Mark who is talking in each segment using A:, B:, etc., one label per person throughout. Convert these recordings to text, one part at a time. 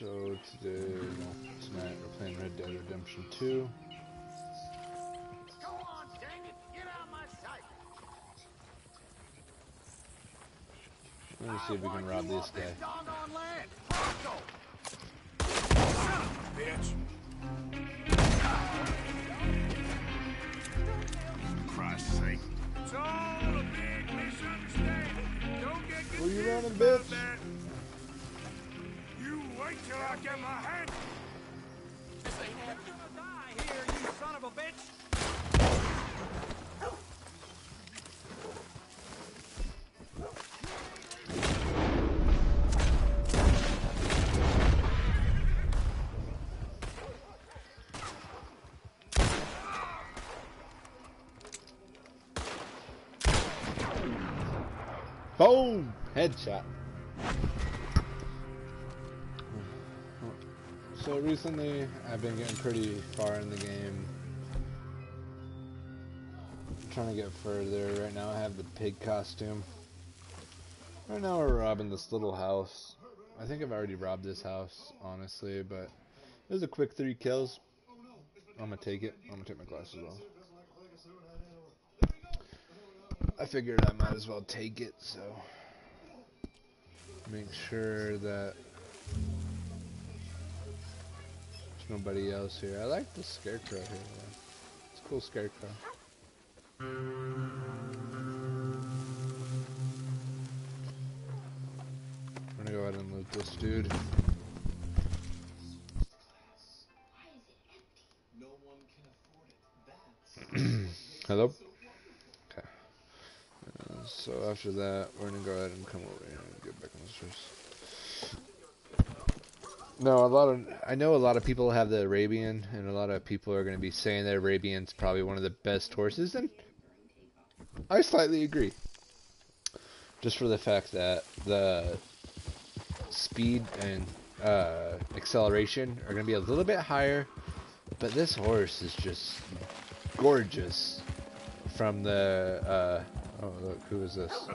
A: So today, no, tonight we're playing Red Dead Redemption 2.
B: Go on, dang it! Get out of my sight!
A: Let me see if we can rob this guy.
B: Doggone land! Pronto!
C: Son of a bitch! For Christ's sake. It's all a big misunderstanding. Don't get
A: Where you running,
C: about
A: bitch?
C: that. You wait till I get my hand.
B: This ain't You're gonna die here, you son of a bitch!
A: Boom! Headshot. So recently, I've been getting pretty far in the game. I'm trying to get further. Right now I have the pig costume. Right now we're robbing this little house. I think I've already robbed this house, honestly, but it was a quick 3 kills. I'm gonna take it. I'm gonna take my glasses off. I figured I might as well take it, so make sure that there's nobody else here. I like the scarecrow here, though. It's a cool scarecrow. I'm gonna go ahead and loot this dude. Hello? Okay. So after that, we're gonna go ahead and come over here and get back on the stairs. No, I know a lot of people have the Arabian, and a lot of people are gonna be saying that Arabian's probably one of the best horses, and I slightly agree. Just for the fact that the speed and acceleration are gonna be a little bit higher, but this horse is just gorgeous. From the oh look, who is this?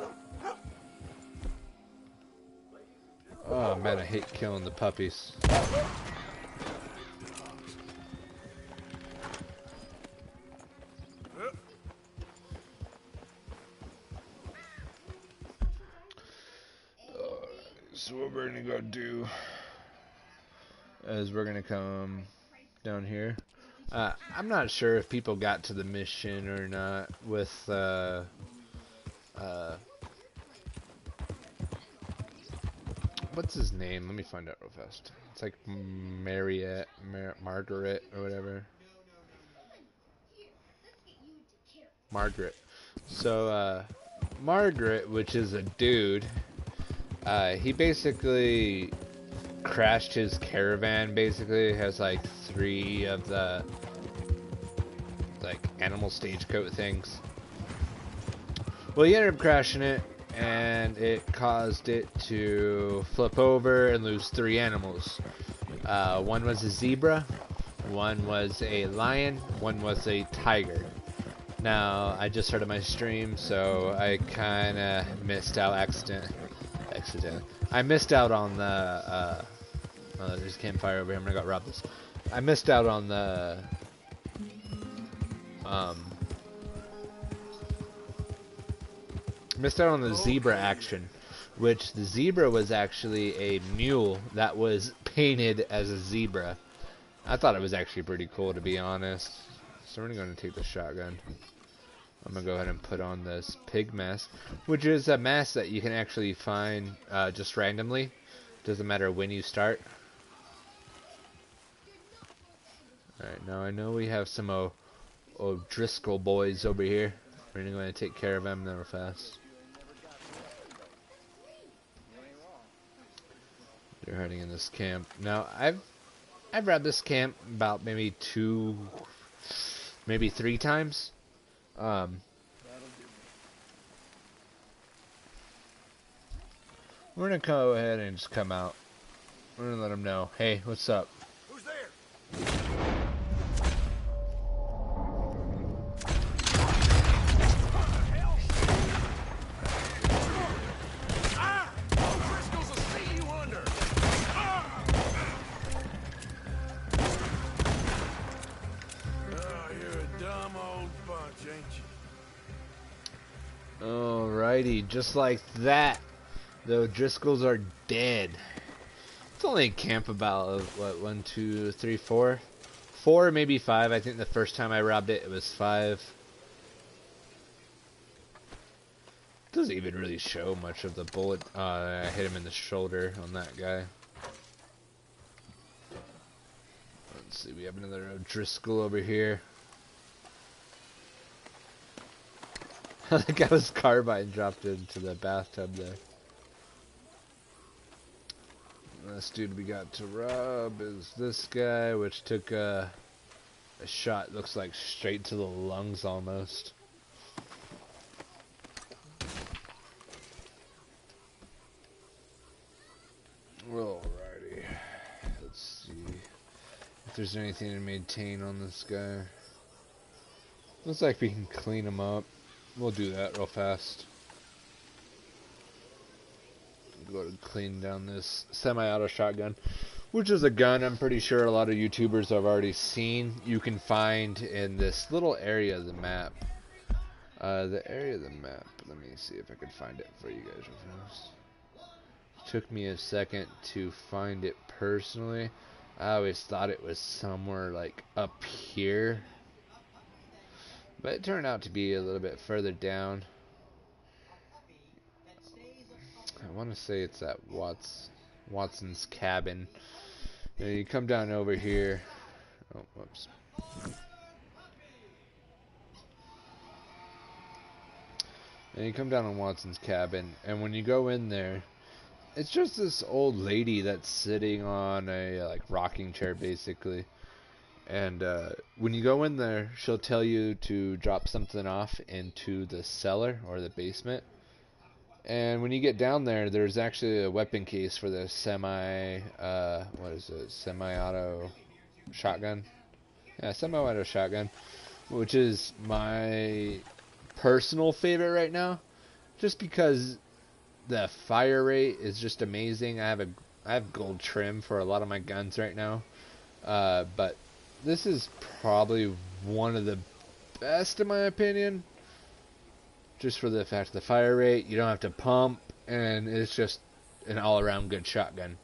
A: Oh man, I hate killing the puppies. So what we're gonna go do is we're gonna come down here. I'm not sure if people got to the mission or not with what's his name? Let me find out real fast. It's like Margaret or whatever. Margaret. So Margaret, which is a dude, he basically crashed his caravan. Basically, it has like 3 of the like animal stagecoach things. Well, he ended up crashing it, and it caused it to flip over and lose 3 animals. One was a zebra, one was a lion, one was a tiger. Now, I just started my stream, so I kind of missed out accidentally. I missed out on the, oh, there's a campfire over here. I'm gonna go rob this. I missed out on the, zebra action, which the zebra was actually a mule that was painted as a zebra. I thought it was actually pretty cool, to be honest. So we're gonna take the shotgun. I'm gonna go ahead and put on this pig mask, which is a mask that you can actually find just randomly. Doesn't matter when you start. Alright, now I know we have some O'Driscoll boys over here. We're gonna go ahead and take care of them real fast. They're hiding in this camp. Now, I've robbed this camp about maybe 2, maybe 3 times. We're gonna go ahead and just come out. We're gonna let them know, hey, what's up?
C: Who's there? Ah! Driscoll's will see you under. Ah!
A: just like that, the O'Driscolls are dead. It's only a camp about, what, 1, 2, 3, 4? 4, maybe 5. I think the first time I robbed it, it was 5. Doesn't even really show much of the bullet. I hit him in the shoulder on that guy. Let's see, we have another O'Driscoll over here. The guy was carbine dropped into the bathtub there. Last dude we got to rob is this guy, which took a shot, looks like straight to the lungs almost. Alrighty. Let's see if there's anything to maintain on this guy. Looks like we can clean him up. We'll do that real fast. Go to clean down this semi-auto shotgun, which is a gun I'm pretty sure a lot of YouTubers have already seen. You can find in this little area of the map. The area of the map. Let me see if I can find it for you guys real fast. Took me a second to find it personally. I always thought it was somewhere like up here, but it turned out to be a little bit further down. I want to say it's at Watson's cabin. You come down over here. Oh, whoops. And you come down on Watson's cabin, and when you go in there, it's just this old lady that's sitting on a like rocking chair basically. And when you go in there, she'll tell you to drop something off into the cellar or the basement. And when you get down there, there's actually a weapon case for the semi-auto shotgun. Yeah, semi-auto shotgun, which is my personal favorite right now, just because the fire rate is just amazing. I have gold trim for a lot of my guns right now, but this is probably one of the best in my opinion. Just for the fact of the fire rate, you don't have to pump, and it's just an all-around good shotgun.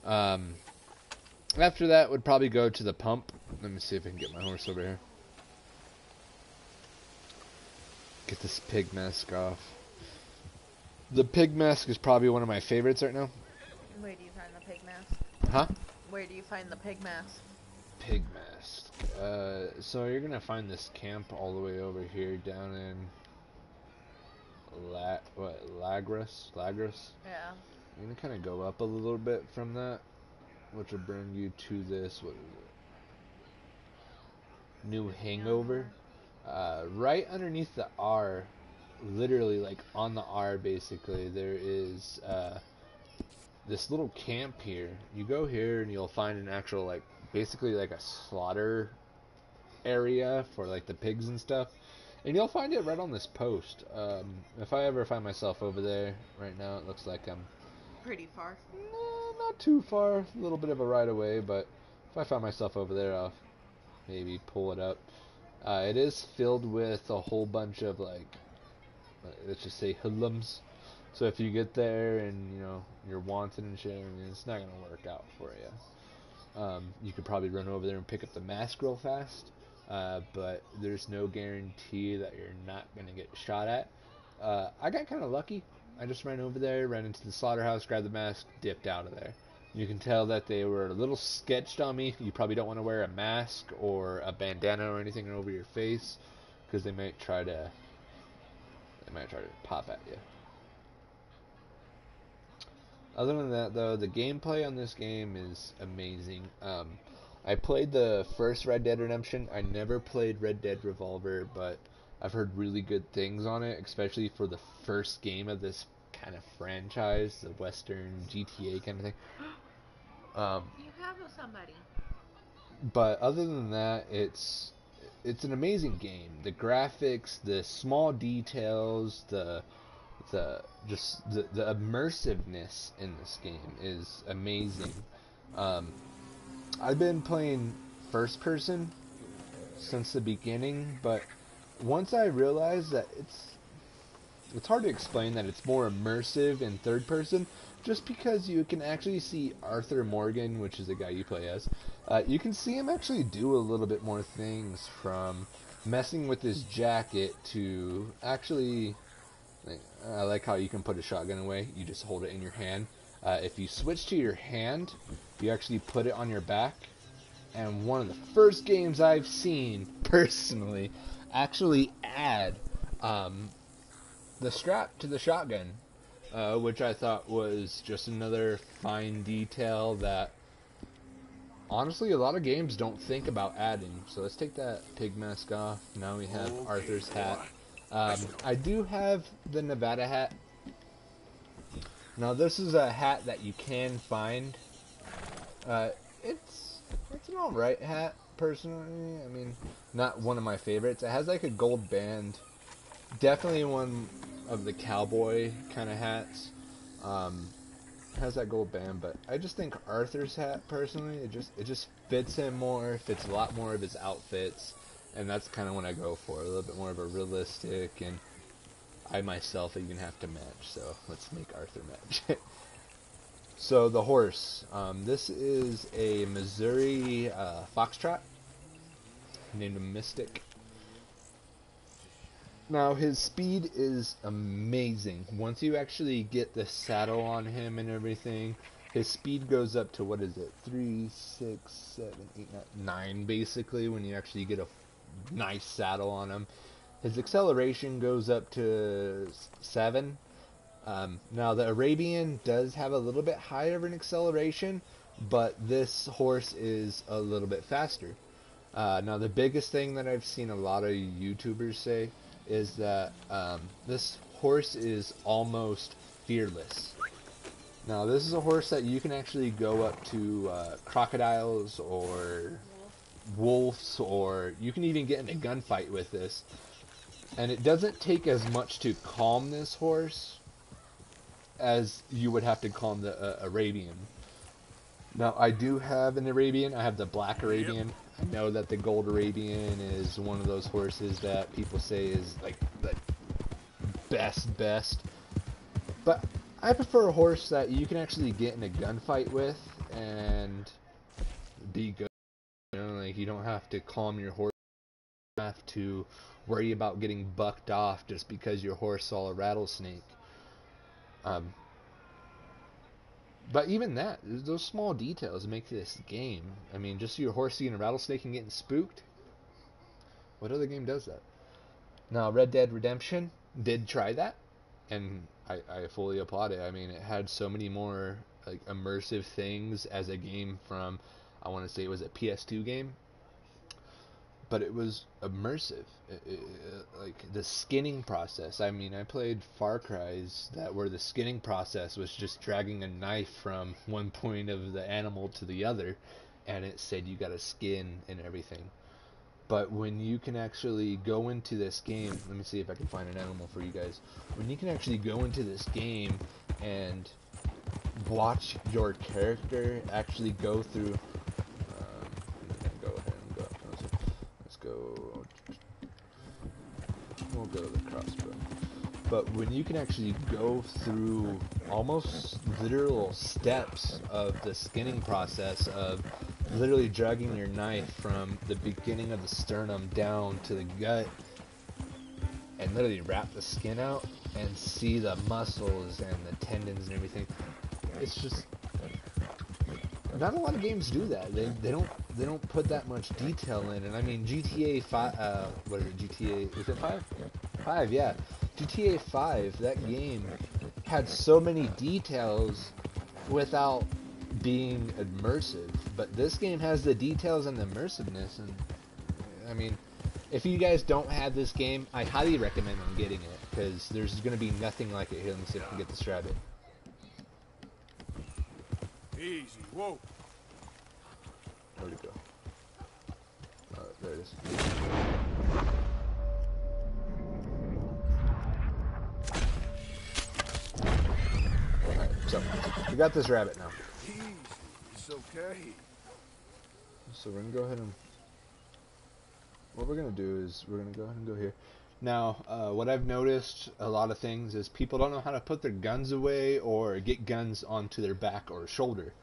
A: After that, would probably go to the pump. Let me see if I can get my horse over here. Get this pig mask off. The pig mask is probably one of my favorites right now.
D: Where do you find the pig mask?
A: Huh?
D: Where do you find the pig mask?
A: Pig mask. So you're gonna find this camp all the way over here down in Lagros?
D: Yeah.
A: You're gonna kind of go up a little bit from that, which will bring you to this, what is it? New Hangover. Right underneath the R, literally like on the R basically, there is this little camp here. You go here and you'll find an actual like basically like a slaughter area for like the pigs and stuff. And you'll find it right on this post. If I ever find myself over there right now, it looks like I'm
D: pretty far.
A: Not too far, a little bit of a ride away, but if I find myself over there, I'll maybe pull it up. It is filled with a whole bunch of like, let's just say hoodlums. So if you get there and you're wanted and shit, I mean, it's not gonna work out for you. You could probably run over there and pick up the mask real fast, but there's no guarantee that you're not gonna get shot at. I got kind of lucky. I just ran over there, ran into the slaughterhouse, grabbed the mask, dipped out of there. You can tell that they were a little sketched on me. You probably don't want to wear a mask or a bandana or anything over your face, because they might try to pop at you. Other than that, though, the gameplay on this game is amazing. I played the first Red Dead Redemption. I never played Red Dead Revolver, but I've heard really good things on it, especially for the first game of this kind of franchise, the Western GTA kind of thing.
D: You have somebody.
A: But other than that, it's an amazing game. The graphics, the small details, the immersiveness in this game is amazing. I've been playing first person since the beginning, but once I realized that it's hard to explain that it's more immersive in third person, just because you can actually see Arthur Morgan, which is the guy you play as. You can see him actually do a little bit more things, from messing with his jacket to actually, I like how you can put a shotgun away. You just hold it in your hand. If you switch to your hand, you actually put it on your back. And one of the first games I've seen, personally, actually add the strap to the shotgun, which I thought was just another fine detail that, honestly, a lot of games don't think about adding. So let's take that pig mask off. Now we have Arthur's hat. I do have the Nevada hat. Now this is a hat that you can find. It's an alright hat, personally. I mean, not one of my favorites. It has like a gold band. Definitely one of the cowboy kind of hats. Has that gold band, but I just think Arthur's hat, personally, it just fits him more, fits a lot more of his outfits, and that's kind of what I go for, a little bit more of a realistic, and I myself even have to match, so let's make Arthur match. So the horse, this is a Missouri foxtrot named Mystic. Now his speed is amazing. Once you actually get the saddle on him and everything, his speed goes up to, what is it, 3, 6, 7, 8, 9 basically, when you actually get a nice saddle on him. His acceleration goes up to 7. Now the Arabian does have a little bit higher of an acceleration, but this horse is a little bit faster. Now the biggest thing that I've seen a lot of YouTubers say is that this horse is almost fearless. Now this is a horse that you can actually go up to crocodiles or wolves, or you can even get in a gunfight with this. And it doesn't take as much to calm this horse as you would have to calm the Arabian. Now I do have an Arabian. I have the black Arabian. I know that the gold Arabian is one of those horses that people say is like the best. But I prefer a horse that you can actually get in a gunfight with and be good. You know, like you don't have to calm your horse. You don't have to worry about getting bucked off just because your horse saw a rattlesnake. But even that, those small details make this game. I mean, just your horse seeing a rattlesnake and getting spooked. What other game does that? Now, Red Dead Redemption did try that, and I fully applaud it. I mean, it had so many more like immersive things as a game from, I want to say it was a PS2 game, but it was immersive. Like the skinning process. I mean, I played Far Cry's that where the skinning process was just dragging a knife from one point of the animal to the other, and it said you got to skin and everything. But when you can actually go into this game, let me see if I can find an animal for you guys. When you can actually go into this game and watch your character actually go through. Go ahead and go. Let's go. We'll go to the crossbow. But when you can actually go through almost literal steps of the skinning process of literally dragging your knife from the beginning of the sternum down to the gut and literally wrap the skin out and see the muscles and the tendons and everything, it's just not a lot of games do that. They don't put that much detail in. And I mean, GTA 5, what is it, GTA, is it 5? 5, yeah. GTA 5, that game had so many details without being immersive. But this game has the details and the immersiveness. And I mean, if you guys don't have this game, I highly recommend on getting it, because there's going to be nothing like it. Here, let me see if I can get this rabbit.
C: Easy, whoa.
A: Where'd it go? There it is. Alright, so we got this rabbit now.
C: Easy, it's okay.
A: So we're gonna go ahead and what we're gonna do is we're gonna go ahead and go here. Now, what I've noticed a lot of things is people don't know how to put their guns away or get guns onto their back or shoulder.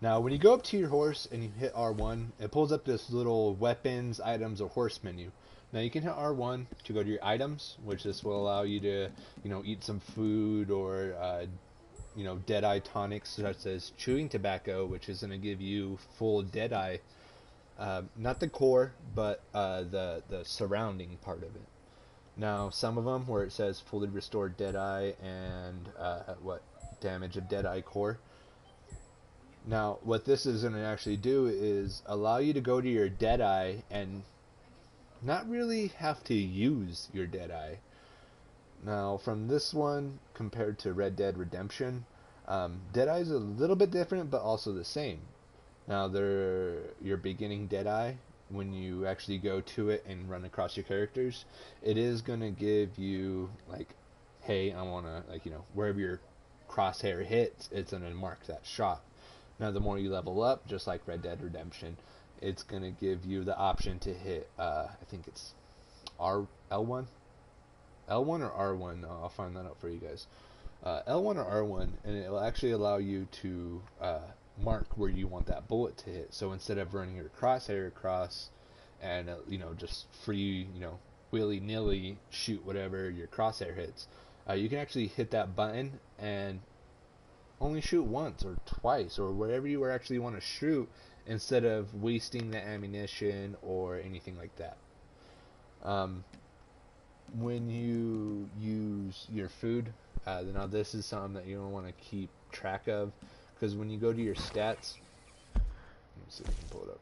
A: Now, when you go up to your horse and you hit R1, it pulls up this little weapons, items, or horse menu. Now, you can hit R1 to go to your items, which this will allow you to, eat some food or, Deadeye tonics such as chewing tobacco, which is going to give you full Deadeye, not the core, but the surrounding part of it. Now, some of them where it says fully restored Deadeye and damage of Deadeye core. Now, what this is going to actually do is allow you to go to your Deadeye and not really have to use your Deadeye. Now, from this one compared to Red Dead Redemption, Deadeye is a little bit different, but also the same. Now, they're your beginning Deadeye. When you actually go to it and run across your characters, it is going to give you, like, hey, I want to, wherever your crosshair hits, it's going to mark that shot. Now, the more you level up, just like Red Dead Redemption, it's going to give you the option to hit, I think it's L1? L1 or R1? I'll find that out for you guys. L1 or R1, and it will actually allow you to mark where you want that bullet to hit. So instead of running your crosshair across and just free, willy-nilly shoot whatever your crosshair hits, you can actually hit that button and only shoot once or twice or wherever you actually want to shoot, instead of wasting the ammunition or anything like that. When you use your food, now this is something that you don't want to keep track of, because when you go to your stats, let me see if I can pull it up.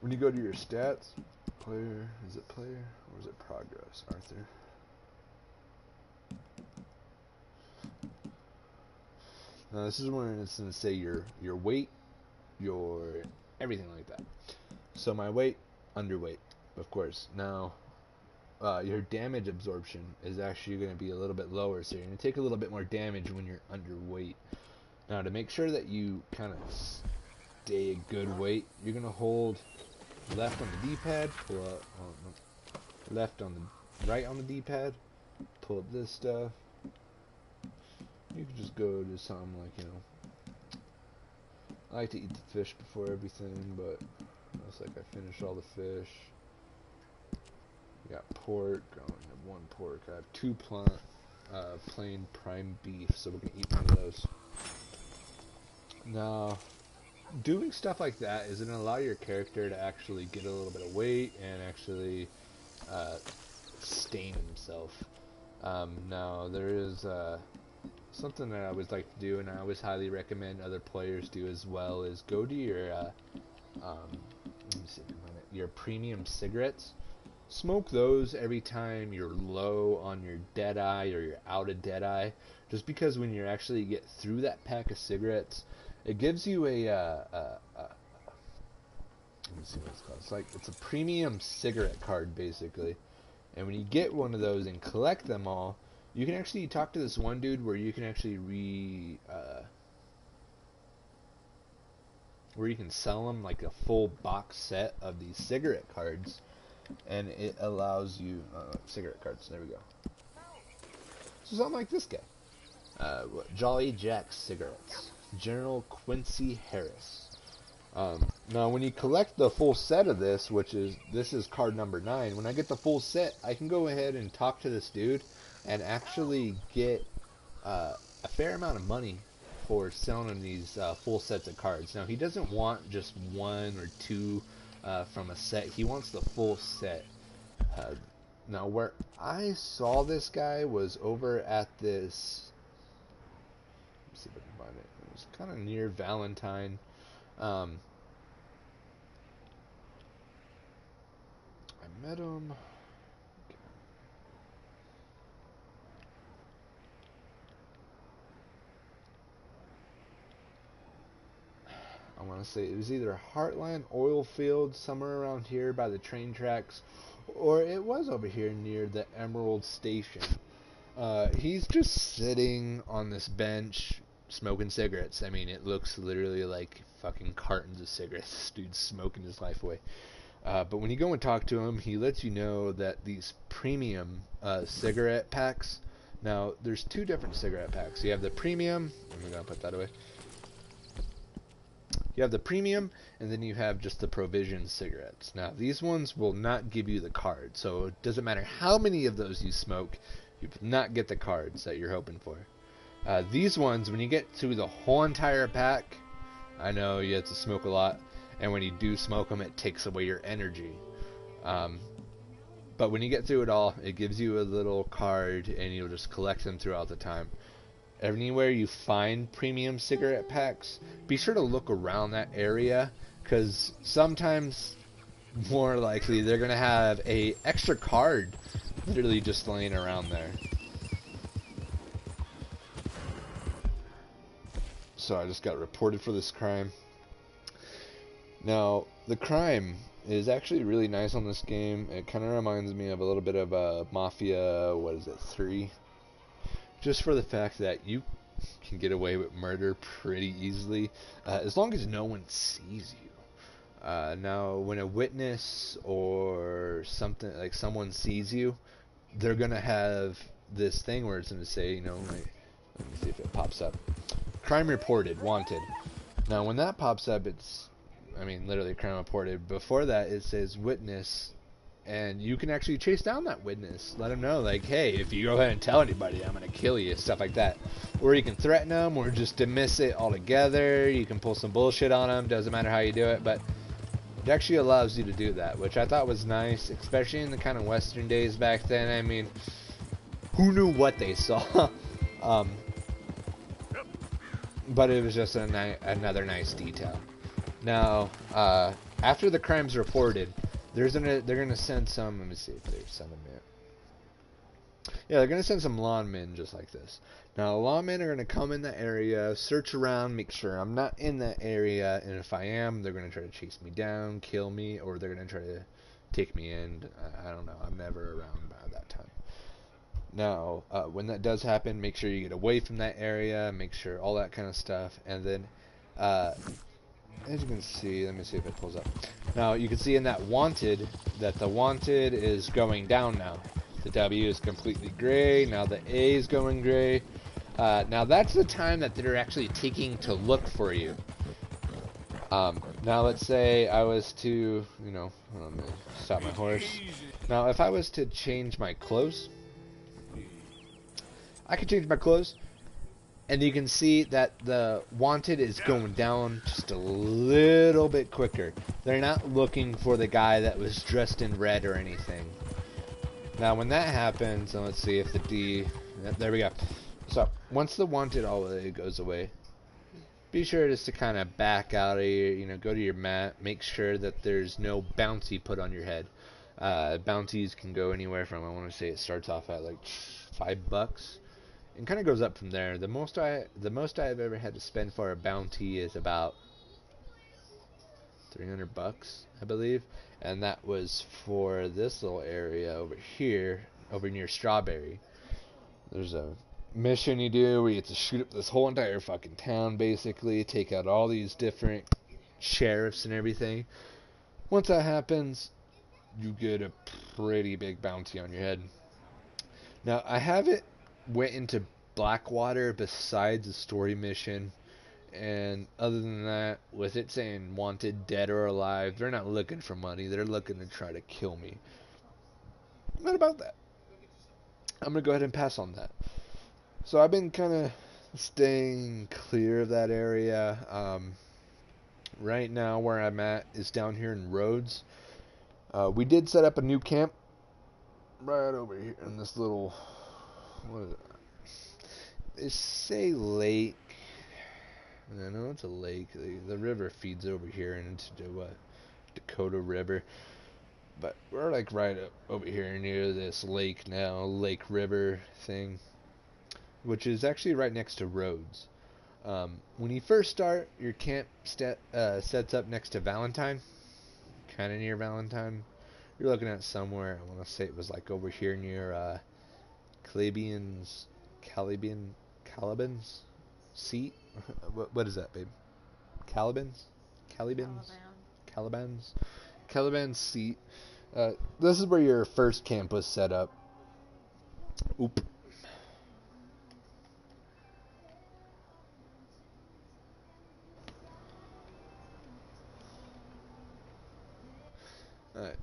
A: When you go to your stats, is it player or is it progress, Arthur? Now this is when it's going to say your weight, your everything like that. So my weight, underweight, of course. Now your damage absorption is actually going to be a little bit lower, so you're going to take a little bit more damage when you're underweight. Now, to make sure that you kind of stay a good weight, you're going to hold left on the D-pad, pull up, left on the right on the D-pad, pull up this stuff. You can just go to something like, I like to eat the fish before everything, but looks like I finished all the fish. We got pork. I only have one pork. I have two plain prime beef, so we're going to eat one of those. Now, doing stuff like that is going to allow your character to actually get a little bit of weight and actually sustain himself. Now, there is something that I always like to do, and I always highly recommend other players do as well, is go to your let me see if I can find it, your premium cigarettes. Smoke those every time you're low on your Deadeye or you're out of Deadeye, just because when you actually get through that pack of cigarettes, it gives you a let me see what it's called. It's a premium cigarette card basically, and when you get one of those and collect them all, you can actually talk to this one dude where you can actually where you can sell them like a full box set of these cigarette cards. And it allows you cigarette cards. There we go. So something like this guy, Jolly Jack cigarettes, General Quincy Harris. Now, when you collect the full set of this, this is card number 9. When I get the full set, I can go ahead and talk to this dude and actually get a fair amount of money for selling these full sets of cards. Now, he doesn't want just one or two from a set. He wants the full set. Now, where I saw this guy was over at this, let's see if I can find it. It was kind of near Valentine. I met him. I want to say it was either Heartland Oil Field, somewhere around here by the train tracks, or it was over here near the Emerald Station. He's just sitting on this bench smoking cigarettes. I mean, it looks literally like fucking cartons of cigarettes. This dude's smoking his life away. But when you go and talk to him, he lets you know that these premium cigarette packs. Now, there's two different cigarette packs. You have the premium. I'm gonna put that away. You have the premium, and then you have just the provision cigarettes. Now, these ones will not give you the card, so it doesn't matter how many of those you smoke, you will not get the cards that you're hoping for. These ones, when you get to the whole entire pack, I know you have to smoke a lot, and when you do smoke them, it takes away your energy. But when you get through it all, it gives you a little card, and you'll just collect them throughout the time. Anywhere you find premium cigarette packs, be sure to look around that area, because sometimes, more likely, they're going to have a extra card literally just laying around there. So I just got reported for this crime. Now, the crime is actually really nice on this game. It kind of reminds me of a little bit of Mafia, 3? Just for the fact that you can get away with murder pretty easily, as long as no one sees you. Now, when a witness or something, like someone sees you, they're going to have this thing where it's going to say, like, let me see if it pops up. Crime reported, wanted. Now, when that pops up, it's, literally crime reported. Before that, it says witness, and you can actually chase down that witness. Let them know, like, hey, if you go ahead and tell anybody, I'm going to kill you, stuff like that. Or you can threaten them, or just dismiss it altogether. You can pull some bullshit on them, doesn't matter how you do it, but it actually allows you to do that, which I thought was nice, especially in the kind of Western days back then. Who knew what they saw? But it was just another nice detail. Now, after the crime's reported, they're gonna send some. Let me see if they're sending it. Yeah, they're gonna send some lawmen just like this. Now, lawmen are gonna come in the area, search around, make sure I'm not in that area, and if I am, they're gonna try to chase me down, kill me, or they're gonna try to take me in. I don't know. I'm never around by that time. Now, when that does happen, make sure you get away from that area, make sure all that kind of stuff, and then, as you can see, let me see if it pulls up. Now, you can see in that wanted, that the wanted is going down now. The W is completely gray, now the A is going gray. Now, that's the time that they're actually taking to look for you. Now, let's say I was to, hold on, let me stop my horse. Now, if I was to change my clothes, I can change my clothes, and you can see that the wanted is going down just a little bit quicker. They're not looking for the guy that was dressed in red or anything. Now, when that happens, and let's see if the D, there we go. So, once the wanted all the way goes away, be sure just to kind of back out of your, go to your mat, make sure that there's no bounty put on your head. Bounties can go anywhere from, I want to say it starts off at like $5. And kind of goes up from there. The most I've ever had to spend for a bounty is about $300, I believe, and that was for this little area over here, over near Strawberry. There's a mission you do where you have to shoot up this whole entire fucking town, basically, take out all these different sheriffs and everything. Once that happens, you get a pretty big bounty on your head. Now, I haven't went into Blackwater besides the story mission, and other than that, with it saying wanted, dead or alive, they're not looking for money, they're looking to try to kill me. Not about that. I'm gonna go ahead and pass on that. So I've been kind of staying clear of that area. Right now where I'm at is down here in Rhodes. We did set up a new camp right over here in this little, what is it? They say lake. I know it's a lake. The river feeds over here into the Dakota River. But we're like right up over here near this lake now, Lake River thing, which is actually right next to Rhodes. When you first start, your camp sets up next to Valentine, kind of near Valentine. You're looking at somewhere, I want to say it was like over here near Calibans seat. What is that, babe? Calibans? Caliban seat. This is where your first camp was set up. Oop. Alright.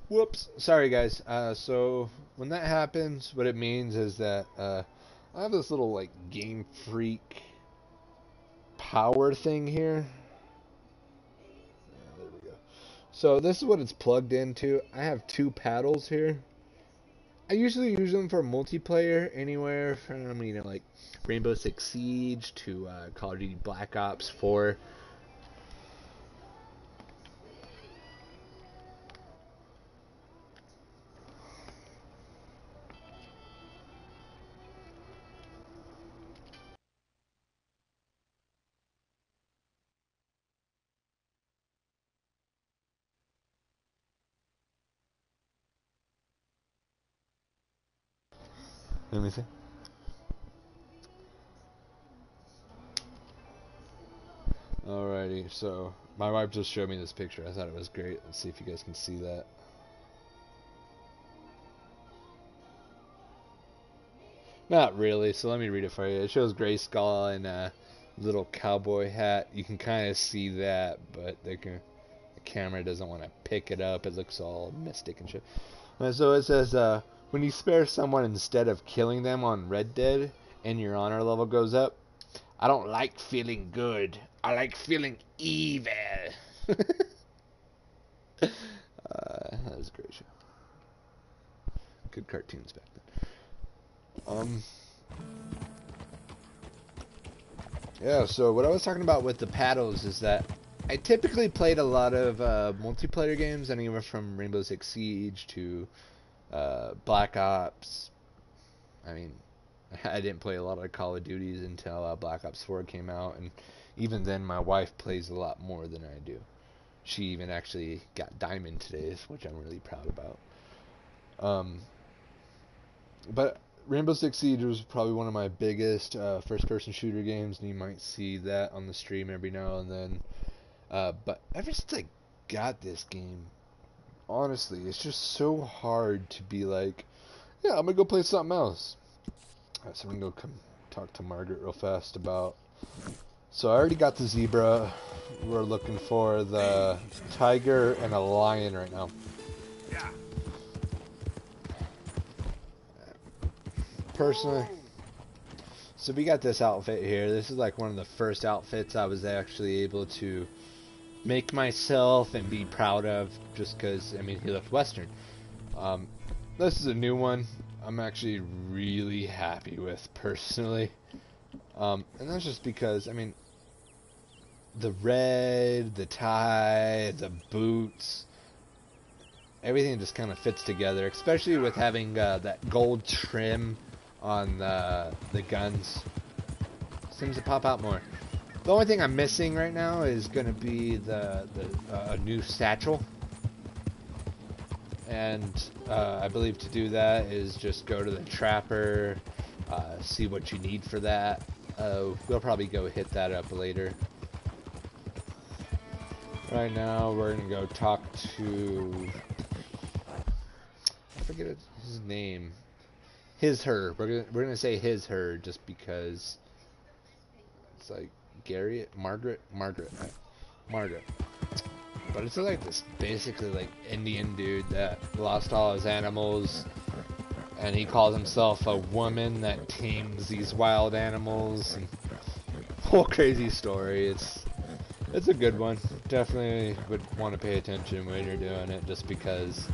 A: Whoops. Sorry, guys. So, when that happens, what it means is that I have this little, like, Game Freak power thing here. There we go. So, this is what it's plugged into. I have 2 paddles here. I usually use them for multiplayer, anywhere from, like, Rainbow Six Siege to Call of Duty Black Ops 4. Let me see. Alrighty, so my wife just showed me this picture. I thought it was great. Let's see if you guys can see that. Not really, so let me read it for you. It shows Grayskull in a little cowboy hat. You can kind of see that, but the camera doesn't want to pick it up. It looks all mystic and shit. So it says, when you spare someone instead of killing them on Red Dead and your honor level goes up, I don't like feeling good. I like feeling evil. That was a great show. Good cartoons back then. Yeah, so what I was talking about with the paddles is that I typically played a lot of multiplayer games, anywhere from Rainbow Six Siege to Black Ops. I mean, I didn't play a lot of Call of Duties until Black Ops 4 came out, and even then my wife plays a lot more than I do. She even actually got Diamond today, which I'm really proud about. But Rainbow Six Siege was probably one of my biggest first-person shooter games, and you might see that on the stream every now and then. But ever since I got this game, honestly, it's just so hard to be like, yeah, I'm gonna go play something else. Alright, so we can go come talk to Margaret real fast about. So I already got the zebra. We're looking for the tiger and a lion right now.
C: Yeah.
A: Personally, so we got this outfit here. This is like one of the first outfits I was actually able to make myself and be proud of, just because, I mean, he looked Western. This is a new one I'm actually really happy with, personally. And that's just because, I mean, the red, the tie, the boots, everything just kind of fits together, especially with having that gold trim on the guns. Seems to pop out more. The only thing I'm missing right now is going to be the new satchel. And I believe to do that is just go to the trapper, see what you need for that. We'll probably go hit that up later. Right now, we're going to go talk to... I forget his name. His, her. We're gonna say his, her, just because it's like Margaret. But it's like this basically like Indian dude that lost all his animals, and he calls himself a woman that tames these wild animals, and whole crazy story. It's a good one. Definitely would want to pay attention when you're doing it, just because.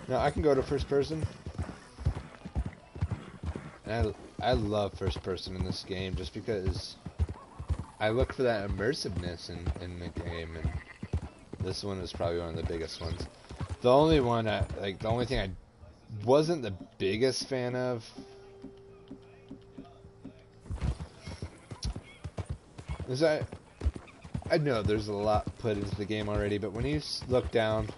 A: Now I can go to first person, and I love first person in this game just because I look for that immersiveness in the game, and this one is probably one of the biggest ones. The only one, the only thing I wasn't the biggest fan of is I know there's a lot put into the game already, but when you look down.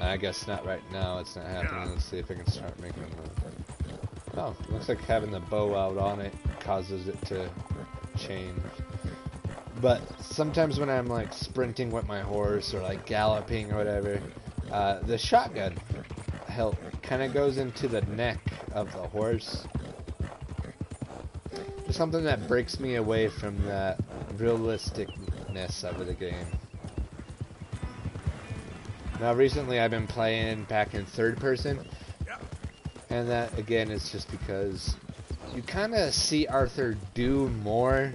A: I guess not right now, it's not happening. Let's see if I can start making the... Oh, looks like having the bow out on it causes it to change. But sometimes when I'm like sprinting with my horse or like galloping or whatever, the shotgun hilt kind of goes into the neck of the horse. It's something that breaks me away from that realisticness of the game. Now recently I've been playing back in third person, and that again is just because you kind of see Arthur do more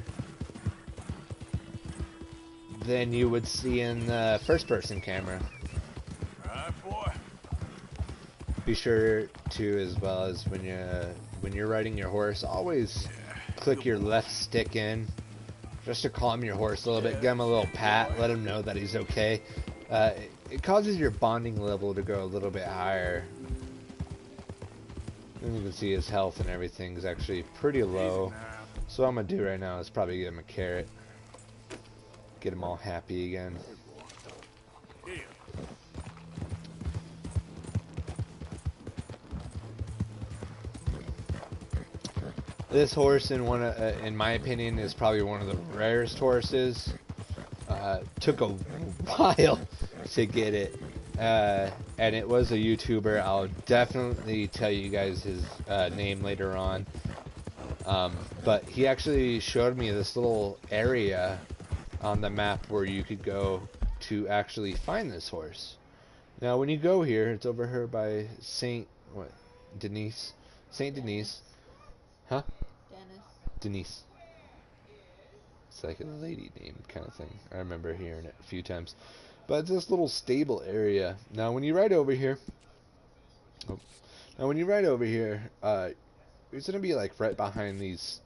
A: than you would see in the first person camera.
C: Alright, boy.
A: Be sure to, as well as when you're riding your horse, always click your left stick in just to calm your horse a little bit. Give him a little pat, let him know that he's okay. It causes your bonding level to go a little bit higher. And you can see his health and everything is actually pretty low. So what I'm gonna do right now is probably give him a carrot, get him all happy again. This horse, in my opinion, is probably one of the rarest horses. Took a while to get it, and it was a YouTuber. I'll definitely tell you guys his name later on. But he actually showed me this little area on the map where you could go to actually find this horse. Now, when you go here, it's over here by Saint Denis. Huh? Denise. It's like a lady name kind of thing. I remember hearing it a few times. But it's this little stable area. Now when you ride over here, it's gonna be like right behind these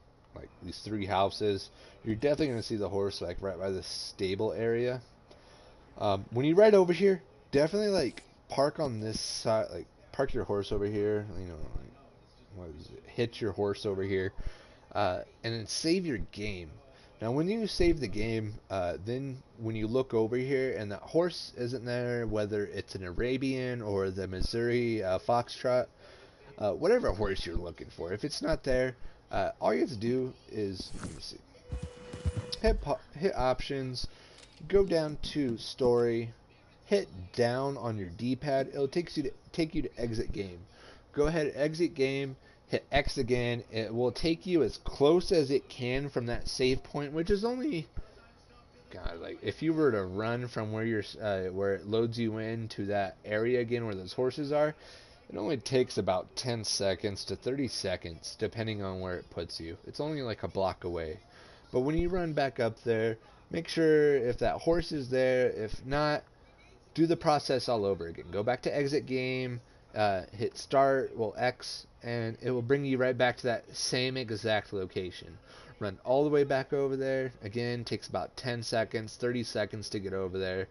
A: three houses. You're definitely gonna see the horse like right by the stable area. When you ride over here, definitely like park on this side, like park your horse over here. You know, like, what is it? Hitch your horse over here. And then save your game. Now when you save the game, then when you look over here and that horse isn't there, whether it's an Arabian or the Missouri Foxtrot, whatever horse you're looking for, if it's not there, all you have to do is, let me see, hit options, go down to story, hit down on your D-pad. It'll take you to exit game. Go ahead, exit game. Hit X again. It will take you as close as it can from that save point, which is only, God, like if you were to run from where where it loads you in to that area again where those horses are, it only takes about 10 seconds to 30 seconds, depending on where it puts you. It's only like a block away. But when you run back up there, make sure if that horse is there. If not, do the process all over again. Go back to exit game. Hit start, X, and it will bring you right back to that same exact location. Run all the way back over there. Again, takes about 10 seconds, 30 seconds to get over there.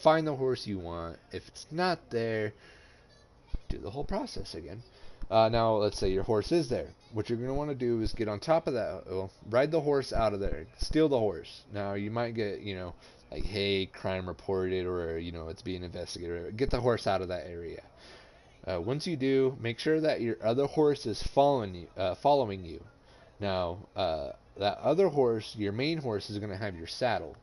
A: Find the horse you want. If it's not there, do the whole process again. Now, let's say your horse is there. What you're going to want to do is get on top of that. Well, ride the horse out of there. Steal the horse. Now, you might get, like, hey, crime reported, or, it's being investigated. Get the horse out of that area. Once you do, make sure that your other horse is following you. Now, that other horse, your main horse, is going to have your saddle.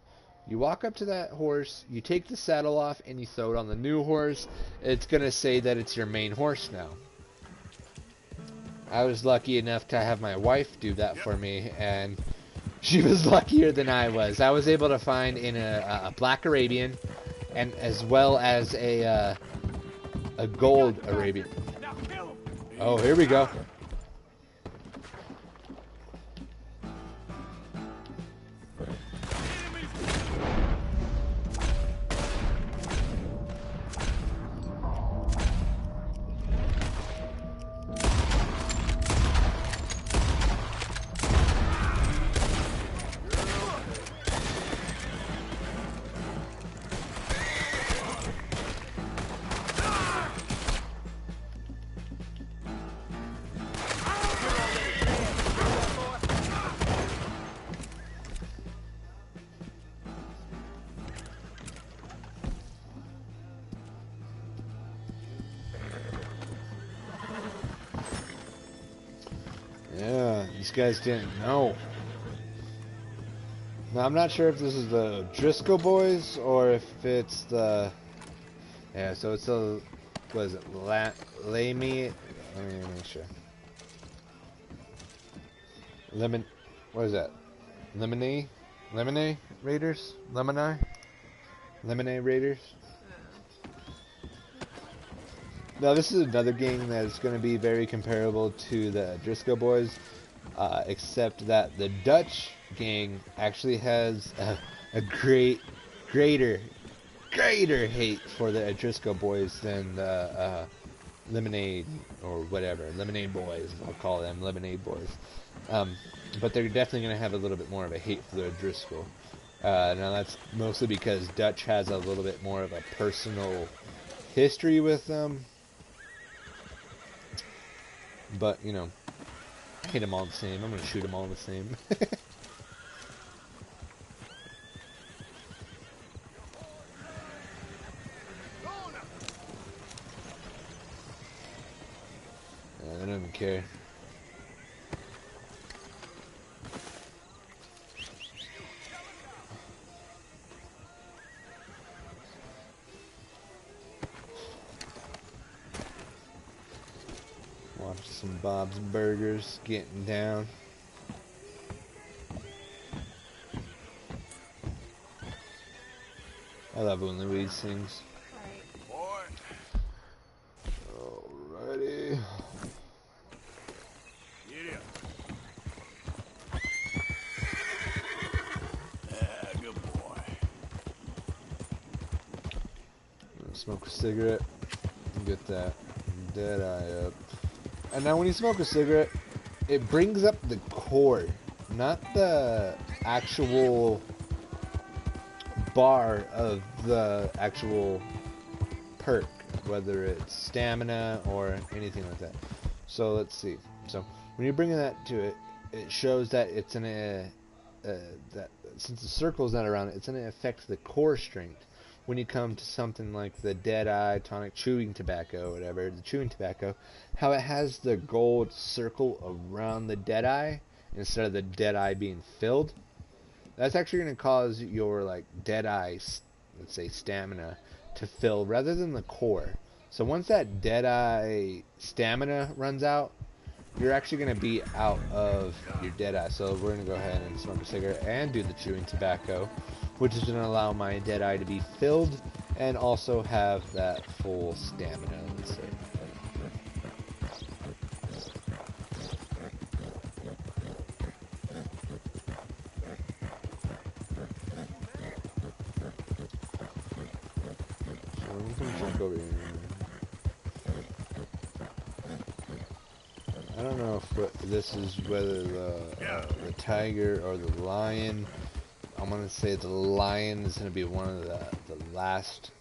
A: You walk up to that horse, you take the saddle off, and you throw it on the new horse. It's going to say that it's your main horse now. I was lucky enough to have my wife do that for me, and she was luckier than I was. I was able to find in a black Arabian, and as well as a gold Arabian. Oh, here we go. Yeah, these guys didn't know. Now I'm not sure if this is the Driscoll boys or if it's the so it's the what is it? Lamy. Let me make sure. Lemon. What is that? Lemonade Raiders. Lemonade Raiders. Now this is another gang that is going to be very comparable to the Driscoll boys, except that the Dutch gang actually has a greater hate for the Driscoll boys than the Lemonade or whatever, Lemonade boys. I'll call them Lemonade boys. But they're definitely going to have a little bit more of a hate for the Driscoll. Now that's mostly because Dutch has a little bit more of a personal history with them. But, you know, I hate them all the same. I'm going to shoot them all the same. I don't even care. Watch some Bob's Burgers getting down. I love when Louise sings.
C: Boy.
A: Alrighty.
C: Get up. Yeah, good boy.
A: Smoke a cigarette. Get that dead eye up. And now when you smoke a cigarette, it brings up the core, not the actual bar of the actual perk, whether it's stamina or anything like that. So let's see. So when you're bringing that to it, it shows that it's in a that since the circle's not around it, it's going to affect the core strength. When you come to something like the Deadeye Tonic Chewing Tobacco, whatever, the chewing tobacco, how it has the gold circle around the Deadeye instead of the Deadeye being filled, that's actually going to cause your like Deadeye, let's say stamina, to fill rather than the core. So once that Deadeye stamina runs out, you're actually going to be out of your Deadeye. So we're going to go ahead and smoke a cigarette and do the chewing tobacco, which is going to allow my Deadeye to be filled and also have that full stamina, let's say. So I'm going to jump over here. I don't know if this is whether the tiger or the lion. I'm gonna say the lion is gonna be one of the last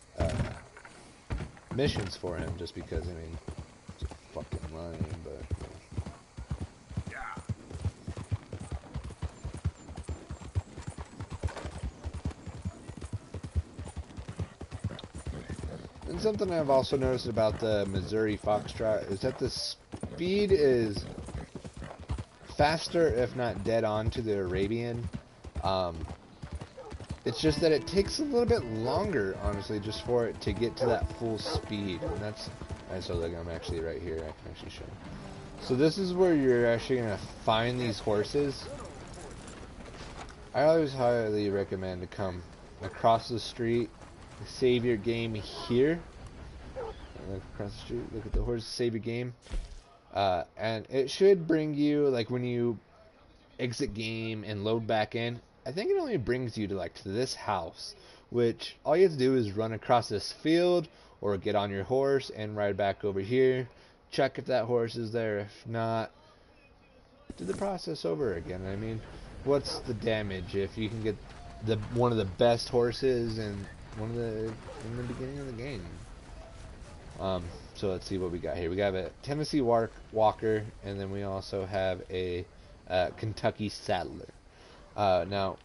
A: missions for him, just because I mean it's a fucking lion. But and something I've also noticed about the Missouri Foxtrot is that the speed is faster, if not dead on, to the Arabian. It's just that it takes a little bit longer, honestly, just for it to get to that full speed. And that's, so like I'm actually right here. I can actually show you. So this is where you're actually gonna find these horses. I always highly recommend to come across the street, save your game here. Look across the street, look at the horses, save your game. And it should bring you, like when you exit game and load back in, I think it only brings you to like to this house, which all you have to do is run across this field or get on your horse and ride back over here, check if that horse is there. If not, do the process over again. I mean, what's the damage if you can get the one of the best horses and one of the in the beginning of the game? So let's see what we got here. We got a Tennessee Walker, and then we also have a Kentucky Saddler. Now,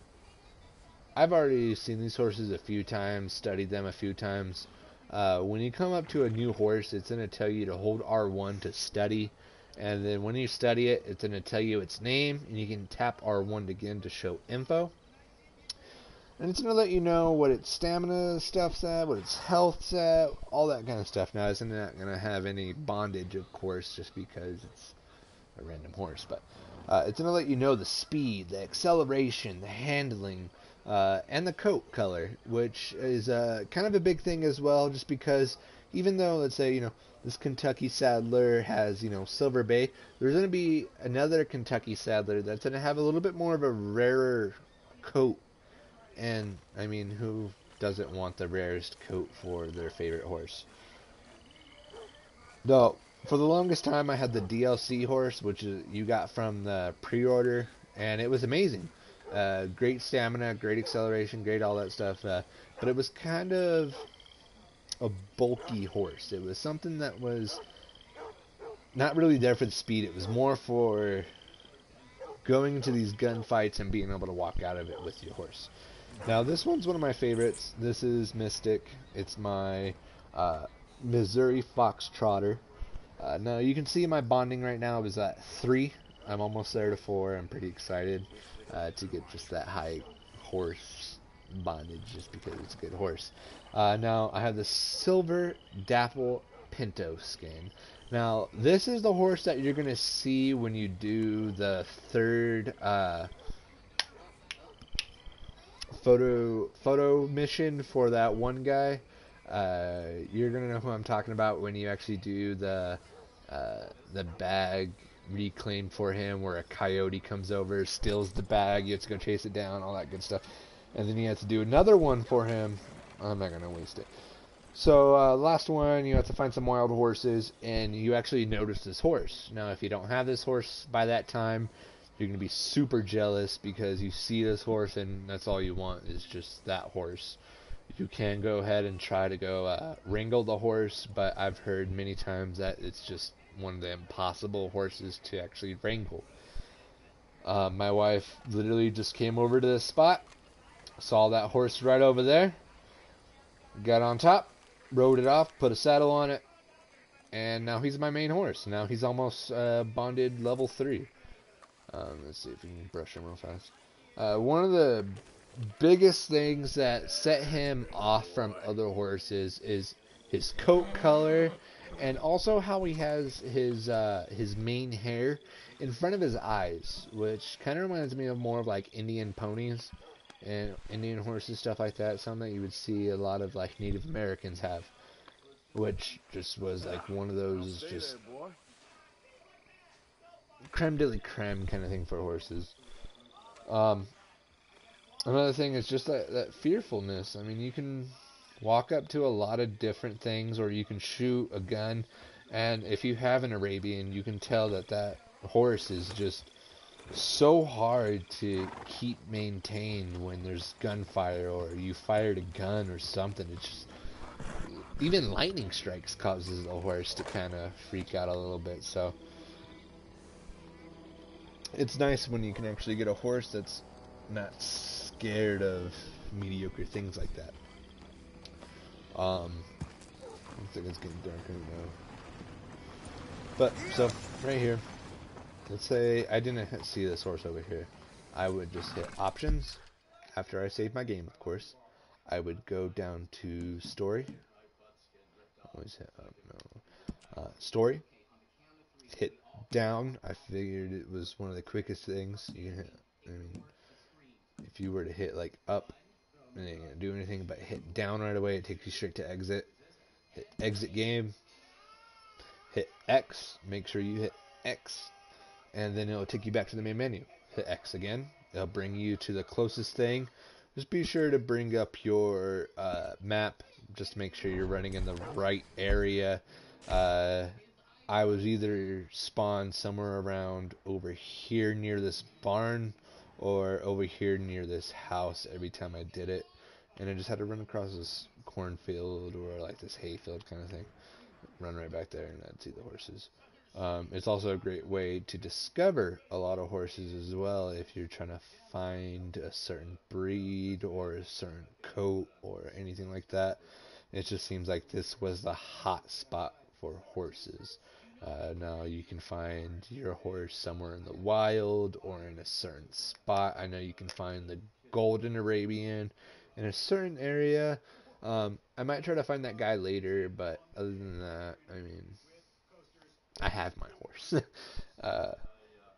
A: I've already seen these horses a few times, studied them a few times. When you come up to a new horse, it's going to tell you to hold R1 to study. And then when you study it, it's going to tell you its name, and you can tap R1 again to show info. And it's going to let you know what its stamina stuff's at, what its health's at, all that kind of stuff. Now, it's not going to have any bondage, of course, just because it's a random horse. But it's going to let you know the speed, the acceleration, the handling, and the coat color, which is kind of a big thing as well, just because even though, let's say, this Kentucky Saddler has, Silver Bay, there's going to be another Kentucky Saddler that's going to have a little bit more of a rarer coat. And, I mean, who doesn't want the rarest coat for their favorite horse? Though, for the longest time, I had the DLC horse, which you got from the pre-order, and it was amazing. Great stamina, great acceleration, great all that stuff. But it was kind of a bulky horse. It was something that was not really there for the speed. It was more for going into these gunfights and being able to walk out of it with your horse. Now, this one's one of my favorites. This is Mystic. It's my Missouri Foxtrotter. Now, you can see my bonding right now is at 3. I'm almost there to 4. I'm pretty excited to get just that high horse bondage just because it's a good horse. Now, I have the Silver Dapple Pinto skin. Now, this is the horse that you're going to see when you do the third photo mission for that one guy. You're going to know who I'm talking about when you actually do the bag reclaim for him, where a coyote comes over, steals the bag, you have to go chase it down, all that good stuff. And then you have to do another one for him. I'm not going to waste it. So, last one, you have to find some wild horses, and you actually notice this horse. Now, if you don't have this horse by that time, you're going to be super jealous because you see this horse, and that's all you want is just that horse. You can go ahead and try to go wrangle the horse, but I've heard many times that it's just one of the impossible horses to actually wrangle. My wife literally just came over to this spot, saw that horse right over there, got on top, rode it off, put a saddle on it, and now he's my main horse. Now he's almost bonded level 3. Let's see if we can brush him real fast. One of the biggest things that set him off from other horses is his coat color, and also how he has his mane hair in front of his eyes, which kind of reminds me of more of like Indian ponies and Indian horses, stuff like that. Something that you would see a lot of like Native Americans have, which just was like one of those just creme de la creme kind of thing for horses. Another thing is just that fearfulness. I mean, you can walk up to a lot of different things, or you can shoot a gun, and if you have an Arabian, you can tell that horse is just so hard to keep maintained when there's gunfire or you fired a gun or something. It's just, even lightning strikes causes the horse to kind of freak out a little bit. So it's nice when you can actually get a horse that's not scared of mediocre things like that. I think it's getting dark right now. But, so, right here, let's say I didn't see this horse over here. I would just hit options. After I save my game, of course, I would go down to story. Always hit up, no. Story. Hit down. I figured it was one of the quickest things you can hit. I mean, if you were to hit like up, and it ain't gonna do anything, but hit down right away, it takes you straight to exit. Hit exit game. Hit X. Make sure you hit X, and then it'll take you back to the main menu. Hit X again. It'll bring you to the closest thing. Just be sure to bring up your map. Just make sure you're running in the right area. I was either spawned somewhere around over here near this barn, or over here near this house every time I did it. And I just had to run across this cornfield or like this hayfield kind of thing. Run right back there and I'd see the horses. It's also a great way to discover a lot of horses as well if you're trying to find a certain breed or a certain coat or anything like that. It just seems like this was the hot spot for horses. Now you can find your horse somewhere in the wild or in a certain spot. I know you can find the golden Arabian in a certain area. I might try to find that guy later, but other than that, I mean, I have my horse.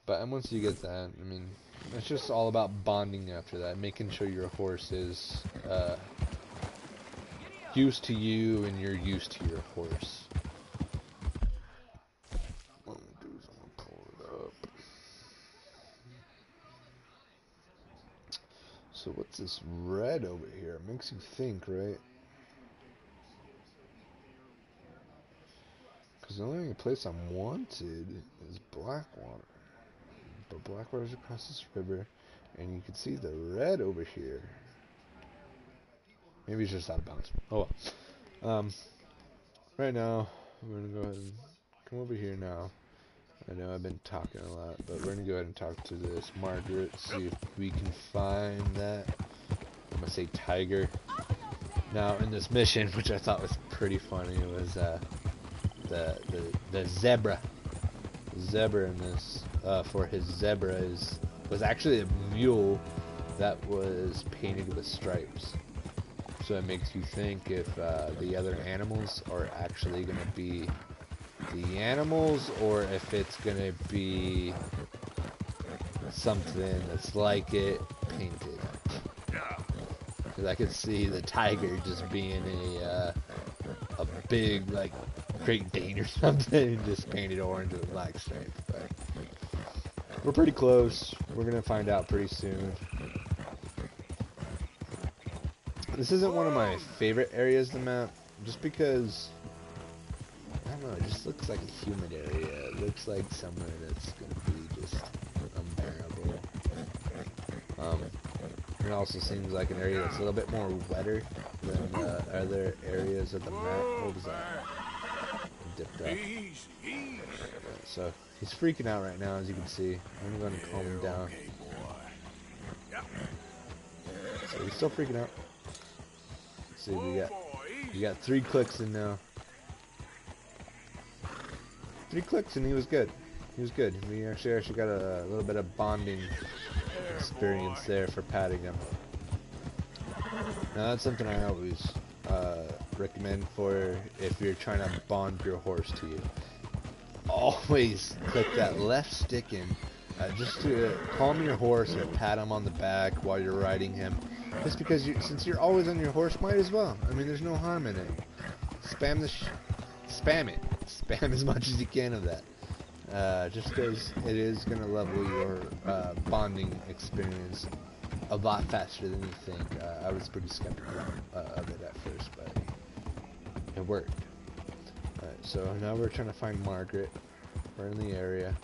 A: But once you get that, I mean, it's just all about bonding after that, making sure your horse is used to you and you're used to your horse. What I'm gonna do is I'm gonna pull it up. So what's this red over here? It makes you think, right? Because the only place I'm wanted is Blackwater. But Blackwater's across this river, and you can see the red over here. Maybe it's just out of bounds. Oh well. Right now, we're gonna go ahead and come over here now. I know I've been talking a lot, but we're gonna go ahead and talk to this Margaret, see if we can find that. I'm gonna say tiger. Now, in this mission, which I thought was pretty funny, was the zebra. The zebra in this, for his zebra was actually a mule that was painted with stripes. So it makes you think if the other animals are actually going to be the animals, or if it's going to be something that's like it painted. Because I could see the tiger just being a big, like, Great Dane or something, just painted orange with a black stripe. But we're pretty close. We're going to find out pretty soon. This isn't one of my favorite areas of the map, just because, I don't know, it just looks like a humid area. It looks like somewhere that's going to be just unbearable. It also seems like an area that's a little bit more wetter than other areas of the map. What was that? Dipped up. So, he's freaking out right now, as you can see. I'm going to calm him down. So, he's still freaking out. See, we got 3 clicks in now. 3 clicks and he was good. He was good. We actually got a little bit of bonding experience there for patting him. Now that's something I always recommend for if you're trying to bond your horse to you. Always click that left stick in just to calm your horse or pat him on the back while you're riding him. Just because since you're always on your horse, might as well. I mean, there's no harm in it. Spam spam it. Spam as much as you can of that. Just because it is going to level your bonding experience a lot faster than you think. I was pretty skeptical of it at first, but it worked. Alright, so now we're trying to find Margaret. We're in the area.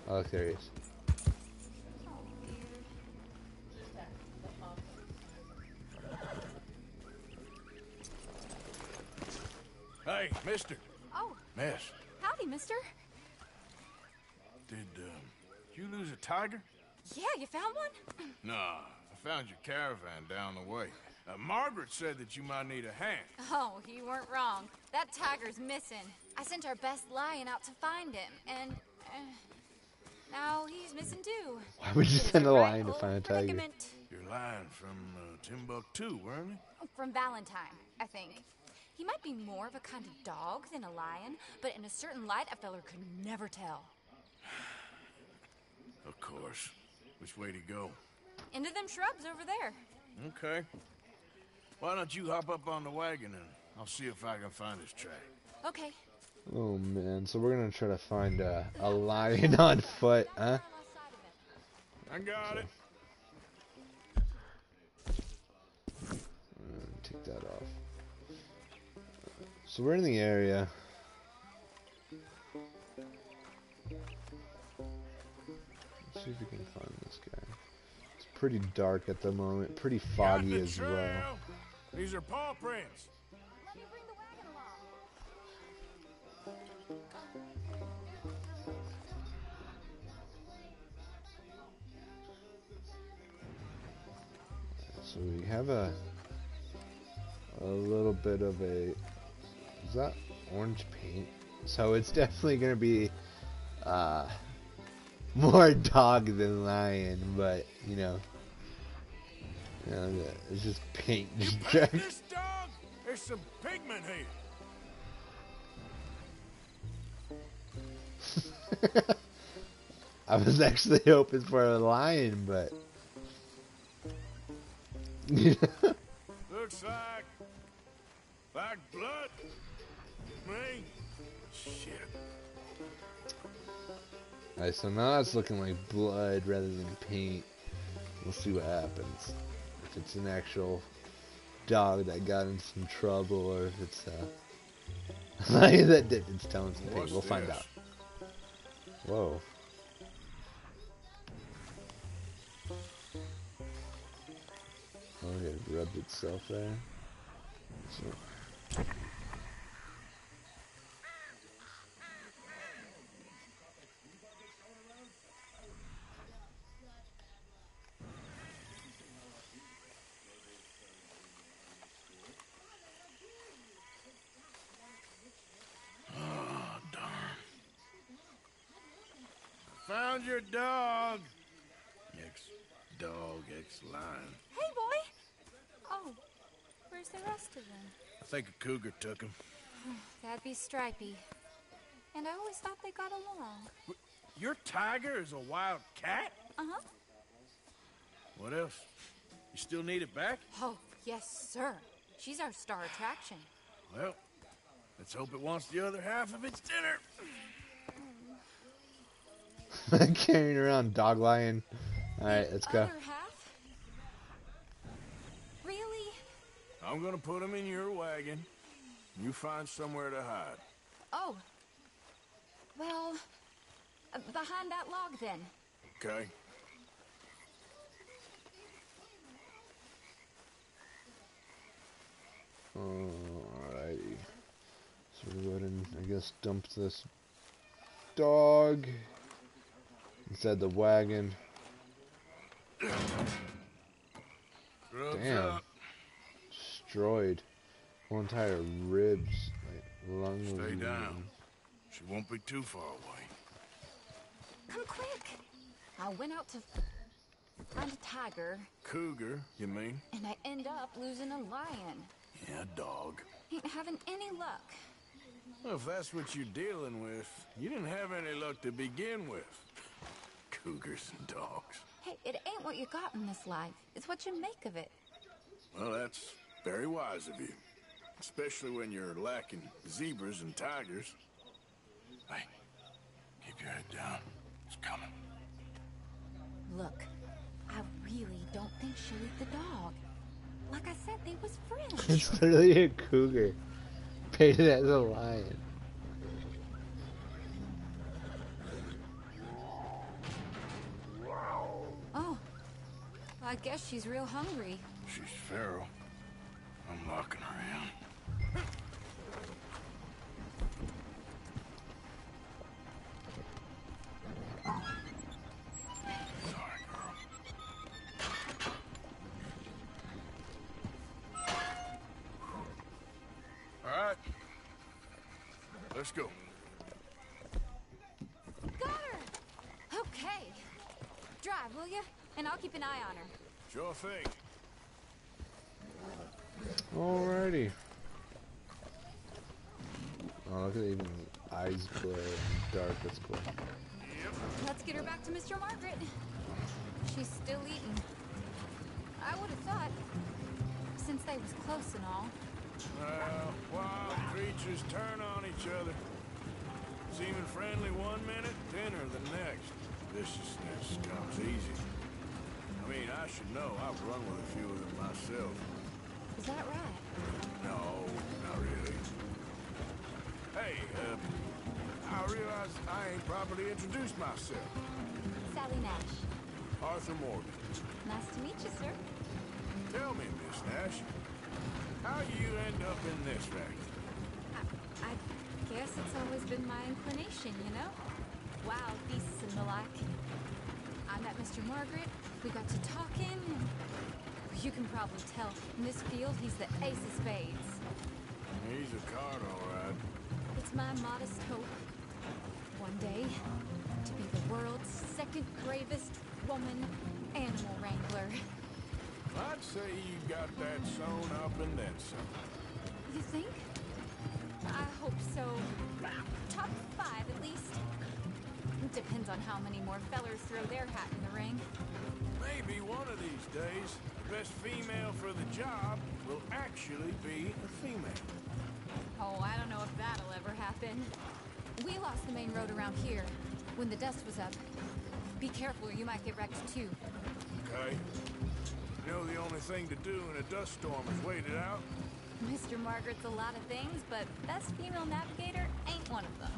A: Oh, look, there he is.
C: Hey, mister.
E: Oh.
C: Miss.
E: Howdy, mister.
C: Did you lose a tiger?
E: Yeah, you found one?
C: Nah, I found your caravan down the way. Margaret said that you might need a hand.
E: Oh, you weren't wrong. That tiger's missing. I sent our best lion out to find him, and now he's missing too.
A: Why would you send a lion to find a tiger?
E: Predicament.
C: Your lion from Timbuktu, weren't you?
E: From Valentine, I think. He might be more of a kind of dog than a lion, but in a certain light, a feller could never tell.
C: Of course. Which way to go?
E: Into them shrubs over there.
C: Okay. Why don't you hop up on the wagon and I'll see if I can find his track.
E: Okay.
A: Oh man, so we're gonna try to find a lion on foot, huh?
C: I got it.
A: Take that off. So we're in the area. Let's see if we can find this guy. It's pretty dark at the moment, pretty foggy as well.
C: These are paw prints.
E: Let me bring the wagon along.
A: So we have a little bit of a, is that orange paint? So it's definitely gonna be more dog than lion, but you know, Yeah, look at that. It's just paint.
C: You
A: Just
C: pet
A: dragged.
C: this dog? There's some pigment here.
A: I was actually hoping for a lion, but
C: Looks like blood. Me? Shit.
A: Alright, so now it's looking like blood rather than paint. We'll see what happens. If it's an actual dog that got in some trouble, or if it's a lion that dipped its toe in some paint.
C: What's
A: We'll find
C: this?
A: out. Whoa. Oh, it rubbed itself there. So.
C: Found your dog. Ex-dog, ex-lion.
E: Hey, boy! Oh, where's the rest of them?
C: I think a cougar took him.
E: That'd be Stripey. And I always thought they got along.
C: Your tiger is a wild cat?
E: Uh-huh.
C: What else? You still need it back?
E: Oh, yes, sir. She's our star attraction.
C: Well, let's hope it wants the other half of its dinner.
A: Carrying around dog lion. Alright, let's go.
E: Other half? Really?
C: I'm gonna put him in your wagon. You find somewhere to hide.
E: Oh. Well, behind that log, then.
C: Okay?
A: Alrighty. So we'll go ahead and, I guess, dump this dog inside the wagon.
C: Grub's
A: Damn.
C: up.
A: Destroyed. Whole entire ribs, like lungs.
C: Stay down. She won't be too far away.
E: Come quick. I went out to find a tiger,
C: Cougar, you mean?
E: and I end up losing a lion.
C: Yeah, dog.
E: Ain't having any luck.
C: Well, if that's what you're dealing with, you didn't have any luck to begin with. Cougars and dogs.
E: Hey, it ain't what you got in this life. It's what you make of it.
C: Well, that's very wise of you. Especially when you're lacking zebras and tigers. Hey, keep your head down. It's coming.
E: Look, I really don't think she'll eat the dog. Like I said, they was friends.
A: It's literally a cougar. Painted as a lion.
E: Oh, I guess she's real hungry.
C: She's feral. I'm locking her in. Sorry, girl. All right. Let's go.
E: Got her! Okay. Drive, will you? And I'll keep an eye on her.
C: Sure thing.
A: Alrighty. Oh, look at even the eyes glare and dark. That's cool.
E: Let's get her back to Mr. Margaret. She's still eating. I would have thought, since they was close and all.
C: Well, wild creatures turn on each other. Seeming friendly one minute, dinner the next. Viciousness comes easy. I mean, I should know. I've run with a few of them myself.
E: Is that right?
C: No, not really. Hey, I realize I ain't properly introduced myself.
E: Sally Nash.
C: Arthur Morgan.
E: Nice to meet you, sir.
C: Tell me, Miss Nash, how you end up in this racket?
E: I guess it's always been my inclination, you know? Wild beasts and the like. I met Mr. Margaret, we got to talking, and you can probably tell, in this field, he's the ace of spades.
C: He's a card, all right.
E: It's my modest hope, one day, to be the world's second bravest woman animal wrangler.
C: I'd say you got that sewn up and then some.
E: You think? I hope so. Top 5 at least. Depends on how many more fellers throw their hat in the ring.
C: Maybe one of these days, the best female for the job will actually be a female.
E: Oh, I don't know if that'll ever happen. We lost the main road around here when the dust was up. Be careful or you might get wrecked too.
C: Okay? You know the only thing to do in a dust storm is wait it out?
E: Mr. Margaret's a lot of things, but best female navigator ain't one of them.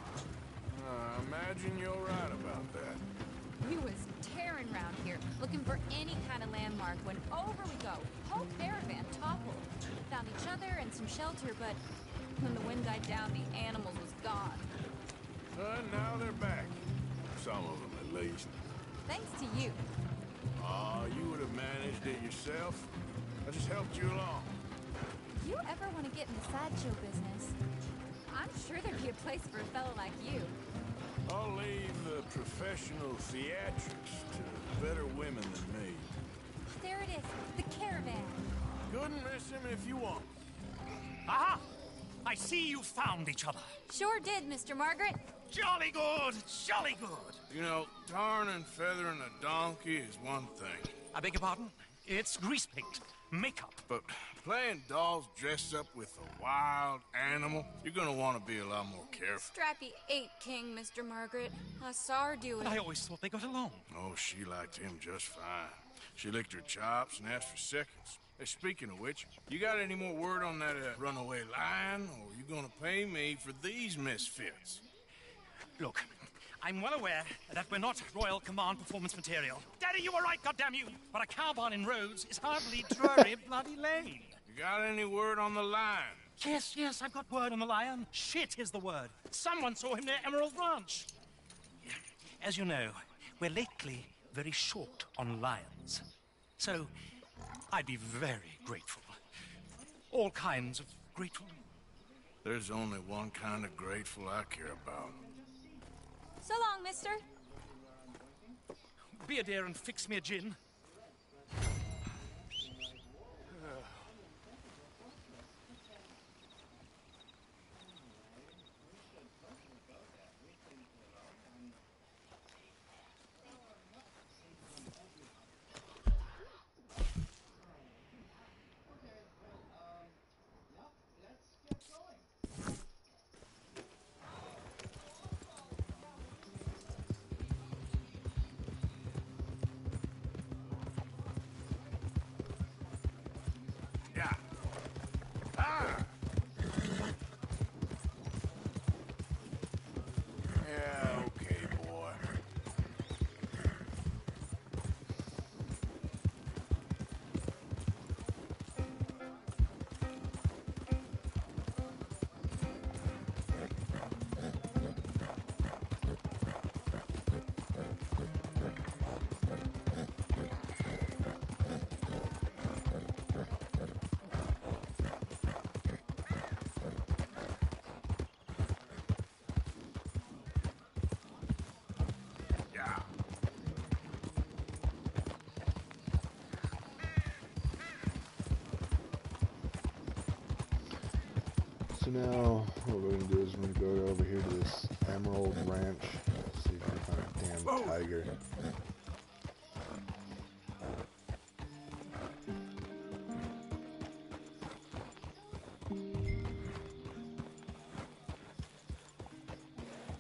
C: I imagine you're right about that.
E: We was tearing around here, looking for any kind of landmark when over we go. Whole caravan toppled. Found each other and some shelter, but when the wind died down, the animals was gone.
C: Now they're back. Some of them, at least.
E: Thanks to you.
C: You would have managed it yourself. I just helped you along.
E: If you ever want to get in the sideshow business, I'm sure there'd be a place for a fellow like you.
C: I'll leave the professional theatrics to better women than me.
E: There it is, the caravan.
C: Couldn't miss him if you want.
F: Aha! I see you found each other.
E: Sure did, Mr. Margaret.
F: Jolly good, jolly good.
C: You know, tarring and feathering a donkey is one thing.
F: I beg your pardon? It's grease paint, makeup.
C: But playing dolls dressed up with a wild animal, you're gonna want to be a lot more careful.
E: Strappy ate King, Mr. Margaret. I saw her do it.
F: But I always thought they got along.
C: Oh, she liked him just fine. She licked her chops and asked for seconds. Hey, speaking of which, you got any more word on that runaway lion, or are you gonna pay me for these misfits?
F: Look, I'm well aware that we're not Royal Command performance material. Daddy, you were right, goddammit! But a cowbarn in Rhodes is hardly Drury Bloody Lane.
C: You got any word on the lion?
F: Yes, I've got word on the lion. Shit is the word. Someone saw him near Emerald Ranch. As you know, we're lately very short on lions. So, I'd be very grateful. All kinds of grateful.
C: There's only one kind of grateful I care about.
E: So long, mister.
F: Be a dear and fix me a gin.
C: Yeah. Ah! Yeah, okay, boy. Yeah.
A: So now what we're gonna do is we're gonna go over here to this Emerald Ranch. See if we can find a damn tiger.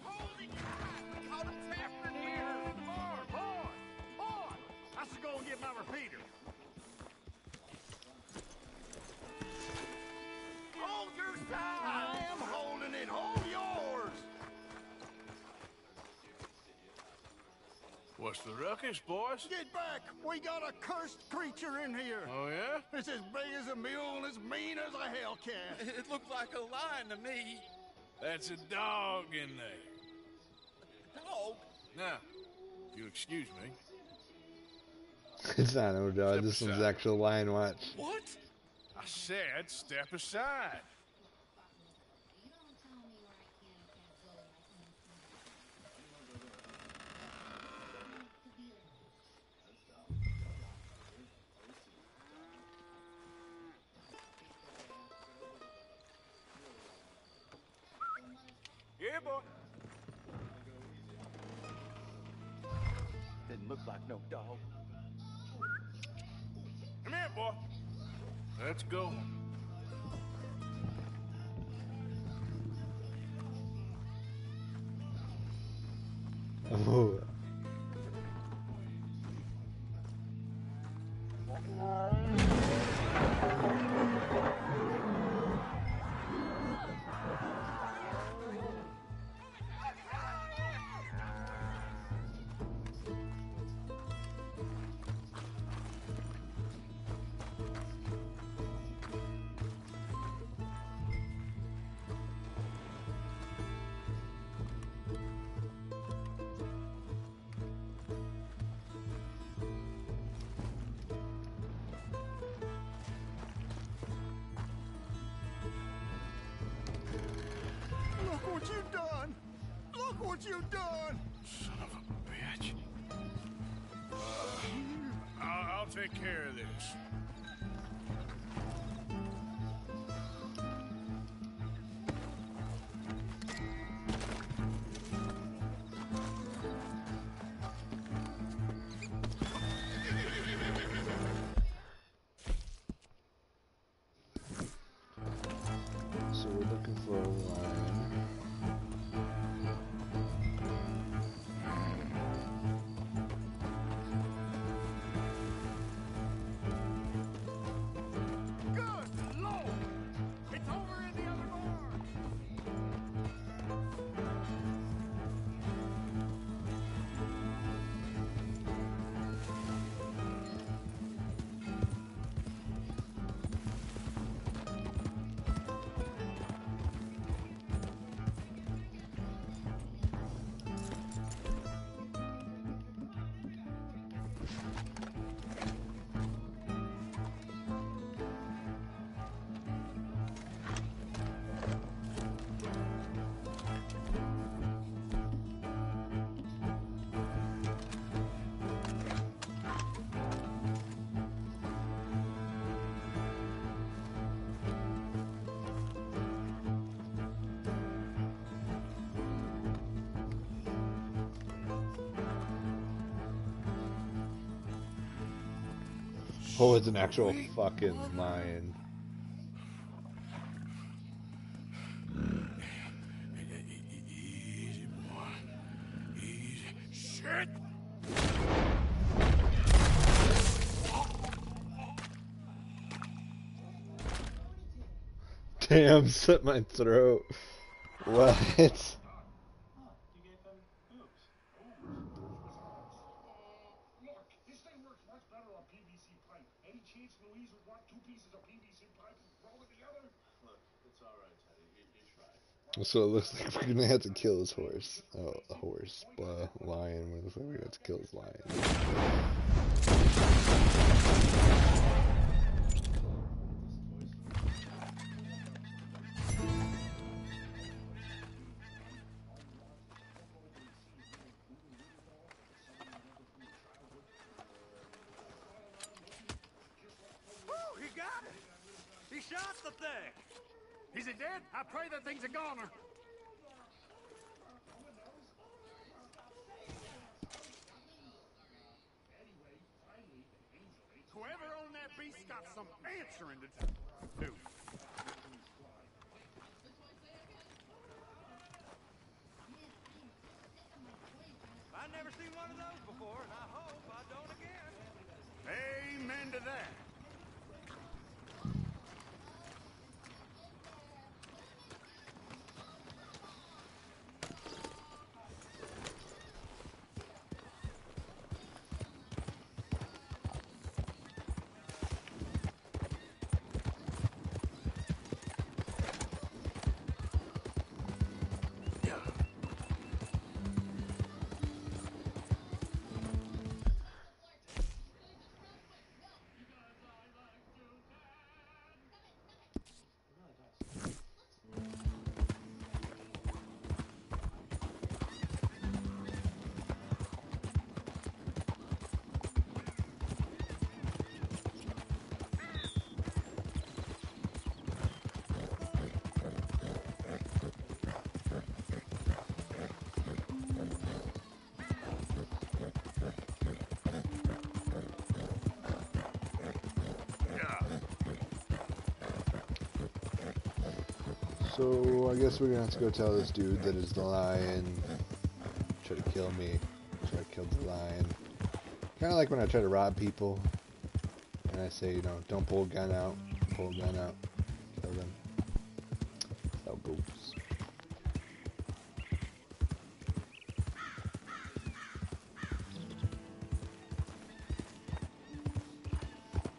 B: Holy God! We caught him trapped in here! Boy! I should go and get my repeater. Hold your side! I am holding it. Hold yours!
C: What's the ruckus, boys?
B: Get back! We got a cursed creature in here.
C: Oh, yeah?
B: It's as big as a mule and as mean as a hellcat.
G: It looked like a lion to me.
C: That's a dog in there.
G: Dog?
C: Now, if you'll excuse me.
A: It's not no dog.
C: Step
A: This one's
C: aside.
A: actual lion watch.
G: What?
C: I said step aside.
G: look like no dog.
C: Come here, boy. Let's go.
A: Oh.
C: Look what you've done! Look what you've done! Son of a bitch. I'll take care of this.
A: So we're looking for a line.
B: Good Lord! It's over in the other barn!
A: Oh, it's an actual fucking lion.
C: Easy, boy. Easy. Shit!
A: Damn, slit my throat. What?
B: Look, this thing works much better on PVC pipe. Any chance Louise would want 2 pieces of PVC pipe rolled together?
H: Look, it's alright, Teddy. You try.
A: So it looks like we're gonna have to kill his horse. Oh, a horse. Lion. It looks like we're gonna have to kill his lion.
B: Woo, he got it! He shot the thing! Is it dead? I pray that thing's a goner. Whoever owned that beast got some answering to do.
G: I've never seen one of those before, and I hope I don't again.
B: Amen to that.
A: So I guess we're gonna have to go tell this dude that his lion tried to kill me. So I killed the lion. Kind of like when I try to rob people, and I say, you know, don't pull a gun out. Pull a gun out. Kill them. That's how it goes.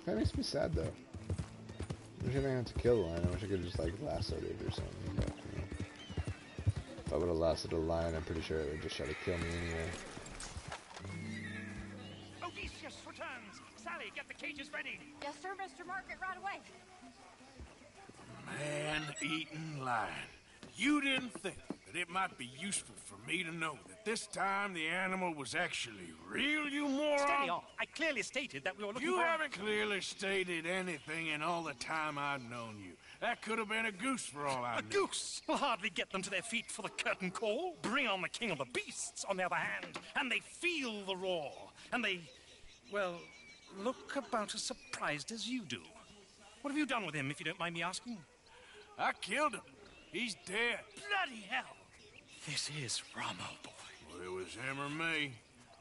A: That makes me sad though. I wish I didn't have to kill a lion. I wish I could just like lassoed it or something. But, you know, if I would have lassoed a lion, I'm pretty sure it would just try to kill me anyway.
F: Odysseus returns. Sally, get the cages ready.
E: Yes, sir, Mr. Margaret, right away.
C: Man-eating lion. You didn't think that it might be useful for me to know that this time the animal was actually real, you moron?
F: Steady on. I clearly stated that we were looking
C: You
F: for...
C: haven't clearly stated anything in all the time I've known you. That could have been a goose for all I
F: A
C: knew.
F: goose will hardly get them to their feet for the curtain call. Bring on the king of the beasts, on the other hand, and they feel the roar. And they, well, look about as surprised as you do. What have you done with him, if you don't mind me asking?
C: I killed him. He's dead.
F: Bloody hell! This is Ramo, boy.
C: Well, it was him or me.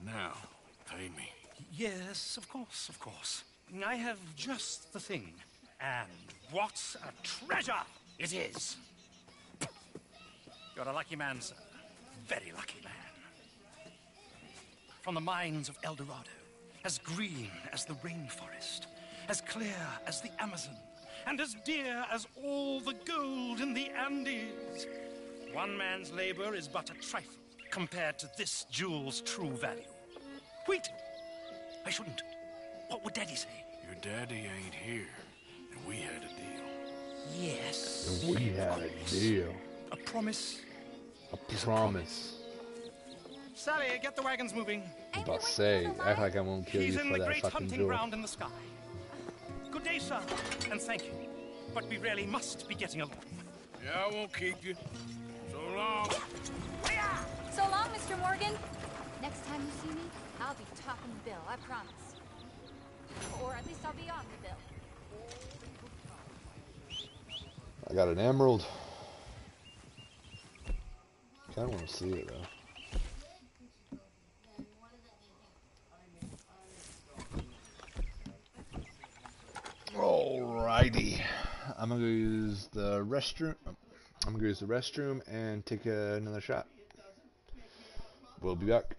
C: Now, pay me.
F: Yes, of course, of course. I have just the thing. And what a treasure it is! You're a lucky man, sir. Very lucky man. From the mines of El Dorado, as green as the rainforest, as clear as the Amazon, and as dear as all the gold in the Andes. One man's labor is but a trifle compared to this jewel's true value. Wait! I shouldn't. What would Daddy say?
C: Your daddy ain't here, and we had a deal.
F: Yes.
A: We had a deal.
F: A promise.
A: A promise.
F: Sally, get the wagons moving.
A: I was about to say, act like I won't kill
F: He's
A: you
F: in
A: for
F: the
A: that
F: great
A: fucking
F: hunting
A: jewel.
F: ground in the sky. Good day, sir, and thank you. But we really must be getting along.
C: Yeah, I won't keep you. So long.
E: So long, Mr. Morgan. Next time you see me, I'll be topping the bill, I promise. Or at least I'll be on the bill.
A: I got an emerald. Kinda wanna see it though. Alrighty. I'm gonna go use the restroom. I'm gonna go use the restroom and take another shot. We'll be back.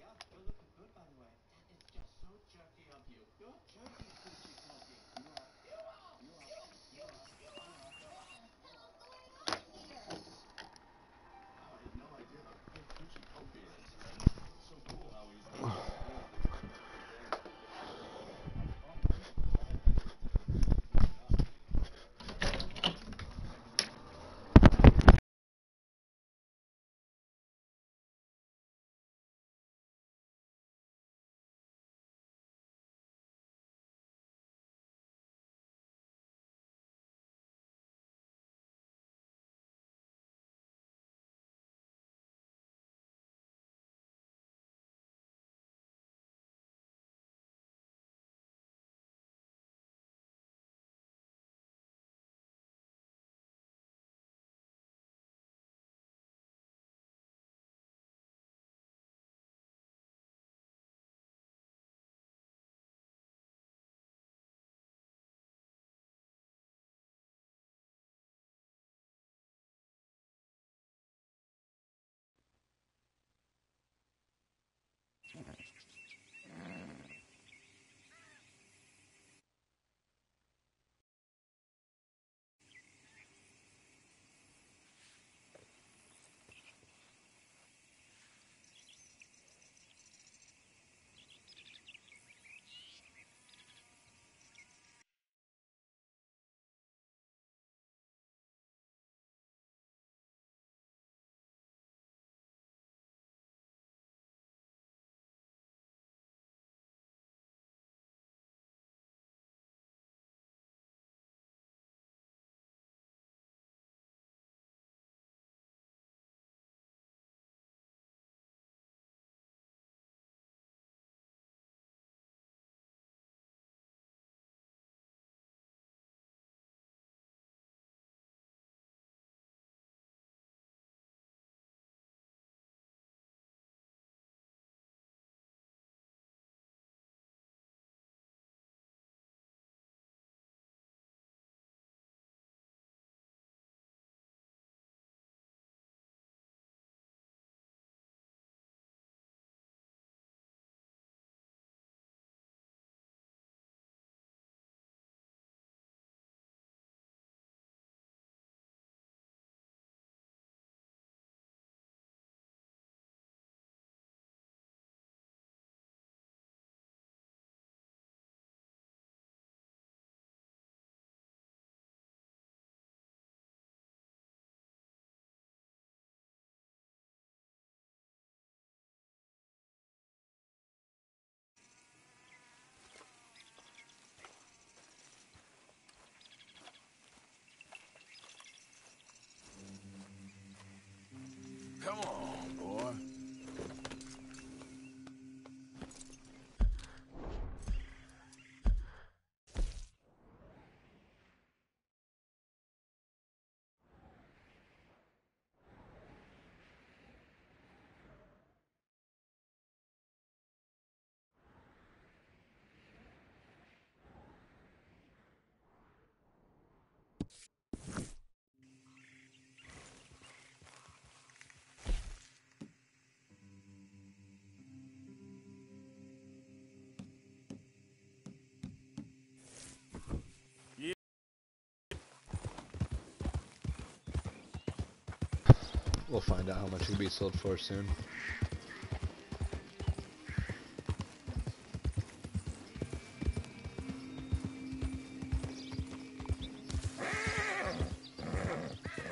A: We'll find out how much it can be sold for soon.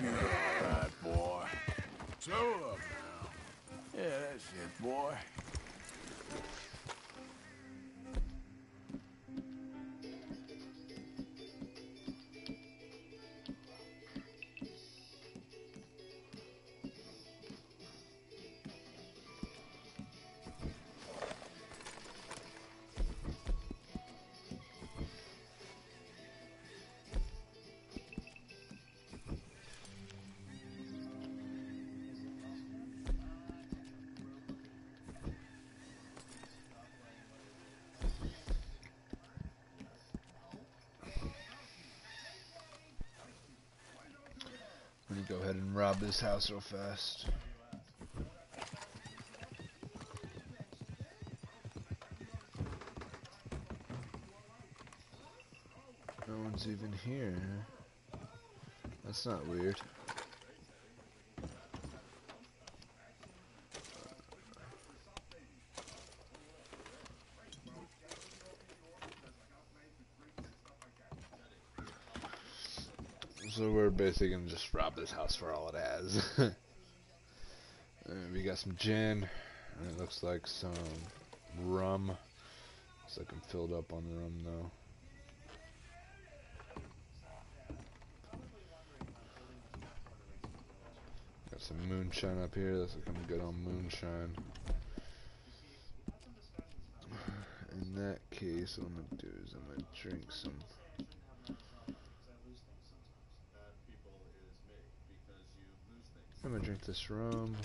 C: Alright, boy. So up now. Yeah, that's it, boy.
A: Let me go ahead and rob this house real fast. No one's even here. That's not weird. So we're basically gonna just rob this house for all it has. We got some gin, and it looks like some rum. Looks like I'm filled up on rum though. Got some moonshine up here. Looks like I'm good on moonshine. In that case, what I'm gonna do is I'm gonna drink some. I'm gonna drink this rum.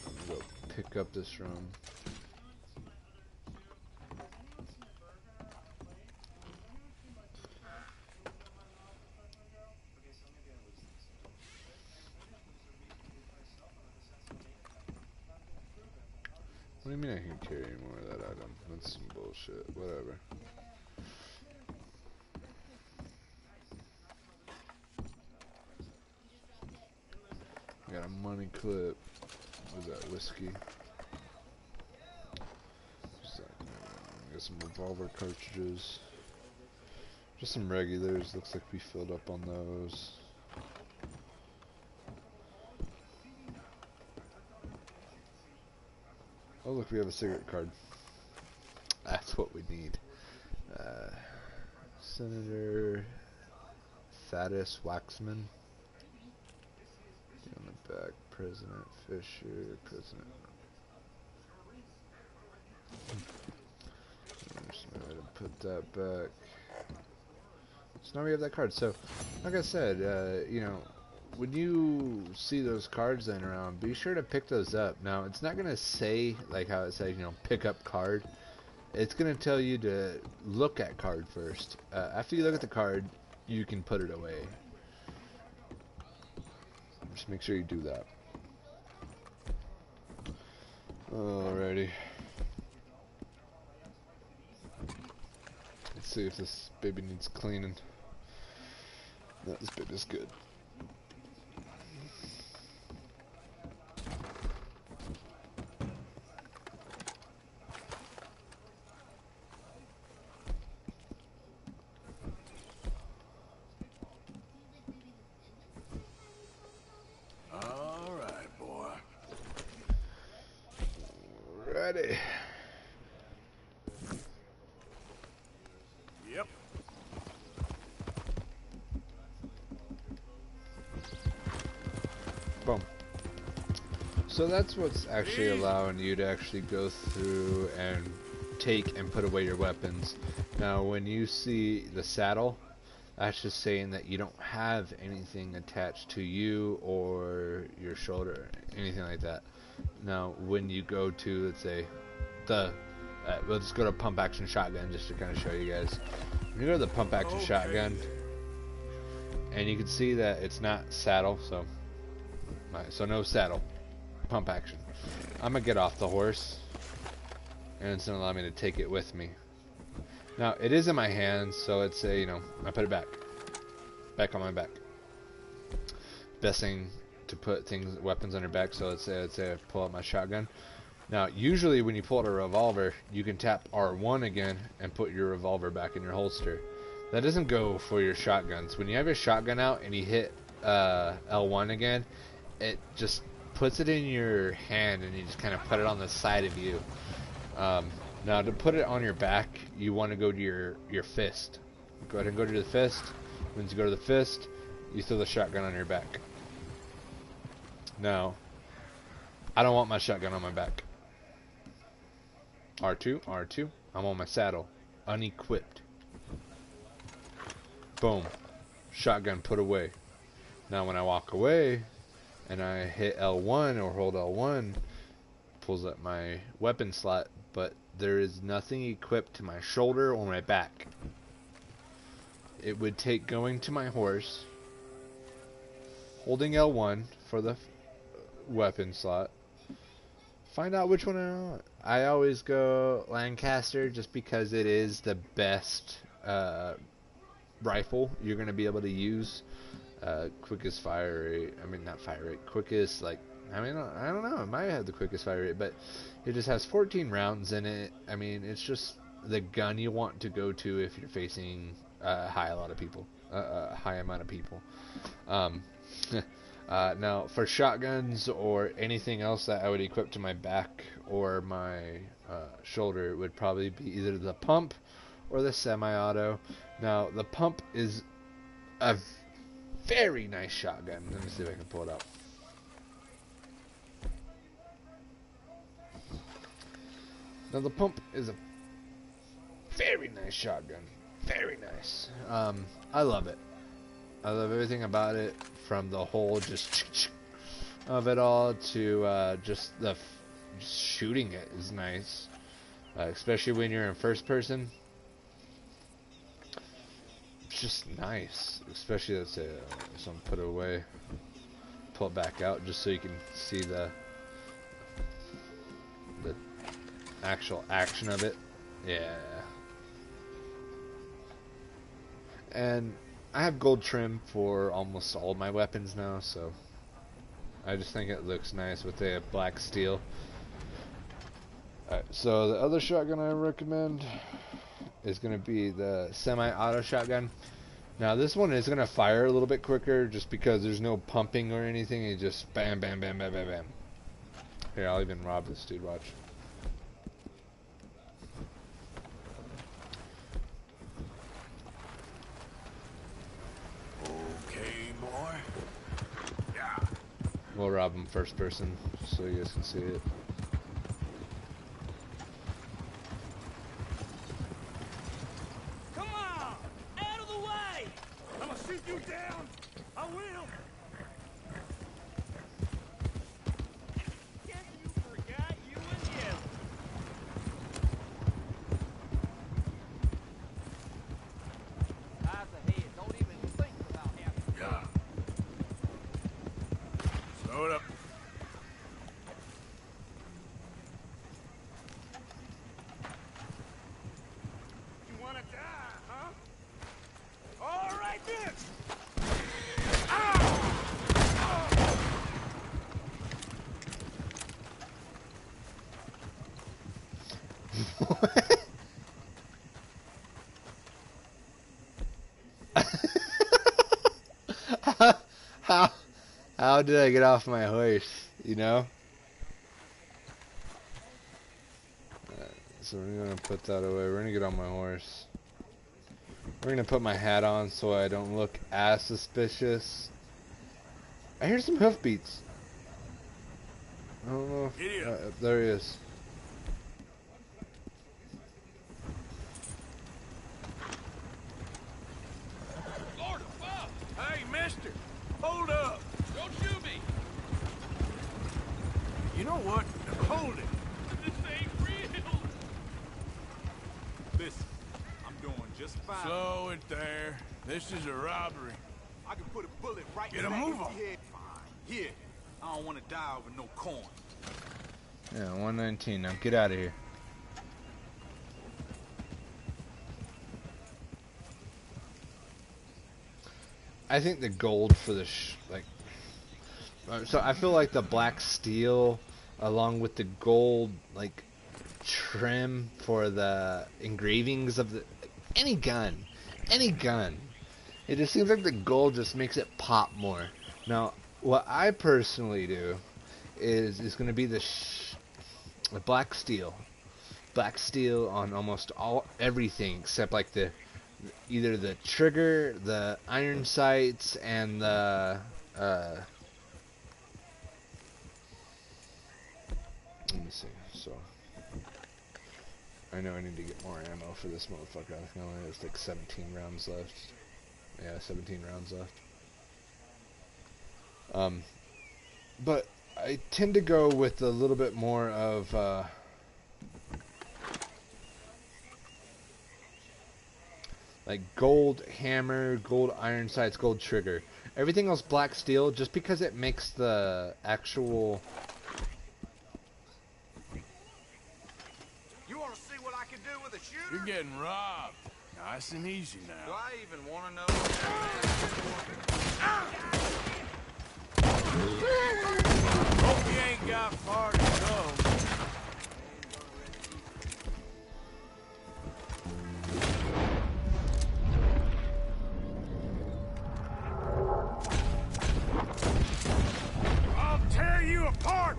A: I'm gonna go pick up this rum. What do you mean I can't carry any more of that item? That's some bullshit. Whatever. Got a money clip. What is that, whiskey? Got some revolver cartridges. Just some regulars. Looks like we filled up on those. Oh look, we have a cigarette card. That's what we need. Senator Thaddeus Waxman. On the back, President Fisher, President. I'm just gonna put that back. So now we have that card. So, like I said, you know, when you see those cards laying around, be sure to pick those up. Now, it's not gonna say like how it says, you know, pick up card. It's gonna tell you to look at card first. After you look at the card, you can put it away. Just make sure you do that. Alrighty. Let's see if this baby needs cleaning. No, this baby's good.
C: Alright, boy.
A: Ready.
C: Yep.
A: Boom. So that's what's actually allowing you to actually go through and take and put away your weapons. Now when you see the saddle, that's just saying that you don't have anything attached to you or your shoulder, anything like that. Now when you go to, let's say, we'll just go to pump action shotgun just to kind of show you guys. When you go to the pump action shotgun, and you can see that it's not saddle, so alright, so no saddle, pump action. I'm gonna get off the horse, and it's gonna allow me to take it with me. Now it is in my hands, so it's a, you know, I put it back on my back. Best thing to put weapons on your back. So let's say I pull out my shotgun. Now, usually when you pull out a revolver, you can tap R1 again and put your revolver back in your holster. That doesn't go for your shotguns. When you have your shotgun out and you hit L1 again, it just puts it in your hand and you just kind of put it on the side of you. Now, to put it on your back, you want to go to your fist. Go ahead and go to the fist. Once you go to the fist, you throw the shotgun on your back. Now, I don't want my shotgun on my back. R2, R2. I'm on my saddle. Unequipped. Boom. Shotgun put away. Now when I walk away and I hit L1 or hold L1, pulls up my weapon slot, but there is nothing equipped to my shoulder or my back. It would take going to my horse, holding L1 for the weapon slot, find out which one I want. I always go Lancaster just because it is the best rifle you're going to be able to use. Quickest fire rate, I mean not fire rate, quickest, like, I mean, I don't know, it might have the quickest fire rate, but it just has 14 rounds in it. I mean, it's just the gun you want to go to if you're facing high amount of people. Now, for shotguns or anything else that I would equip to my back or my shoulder, it would probably be either the pump or the semi-auto. Now, the pump is a very nice shotgun. Let me see if I can pull it out. Now, the pump is a very nice shotgun. Very nice. I love it. I love everything about it, from the whole just of it all to just shooting it is nice, especially when you're in first person. It's just nice, especially let's say someone put it away, pull it back out just so you can see the actual action of it. Yeah. And I have gold trim for almost all of my weapons now, so I just think it looks nice with the black steel. Alright, so the other shotgun I recommend is going to be the semi-auto shotgun. Now this one is going to fire a little bit quicker just because there's no pumping or anything. It just bam, bam, bam, bam, bam, bam. Here, I'll even rob this dude, watch. We'll rob him first person, so you guys can see it.
G: Come on! Out of the way! I'm gonna shoot you down! I will! Guess you forgot you and you. Eyes ahead, don't even think about having.
C: Yeah. Slow it up.
G: You wanna die, huh? All right then!
A: How did I get off my horse, you know? So we're gonna put that away. We're gonna get on my horse. We're gonna put my hat on so I don't look as suspicious. I hear some hoofbeats. I don't know if, there he is.
G: Lord above! Hey, mister! Hold up! Don't shoot me!
C: You know what? Hold it.
G: This ain't real!
I: Listen, I'm doing just fine.
C: Slow it there. This is a robbery.
I: I can put a bullet right
C: Get
I: in
C: a
I: that
C: move
I: empty
C: on.
I: head. Fine. Here. I don't want to die over no corn.
A: Yeah, 119. Now get out of here. I think the gold for the So I feel like the black steel, along with the gold like trim for the engravings of the any gun. It just seems like the gold just makes it pop more. Now, what I personally do is going to be the black steel on almost everything except like either the trigger, the iron sights, and the let me see. So I know I need to get more ammo for this motherfucker. I think I only have like 17 rounds left. Yeah, 17 rounds left. But I tend to go with a little bit more of like gold hammer, gold iron sights, gold trigger. Everything else black steel, just because it makes the actual.
I: You want to see what I can do with a shooter?
C: You're getting robbed. Nice and easy now.
I: Do I even want to know?
C: Hope you ain't got far to go.
G: I'll tear you apart!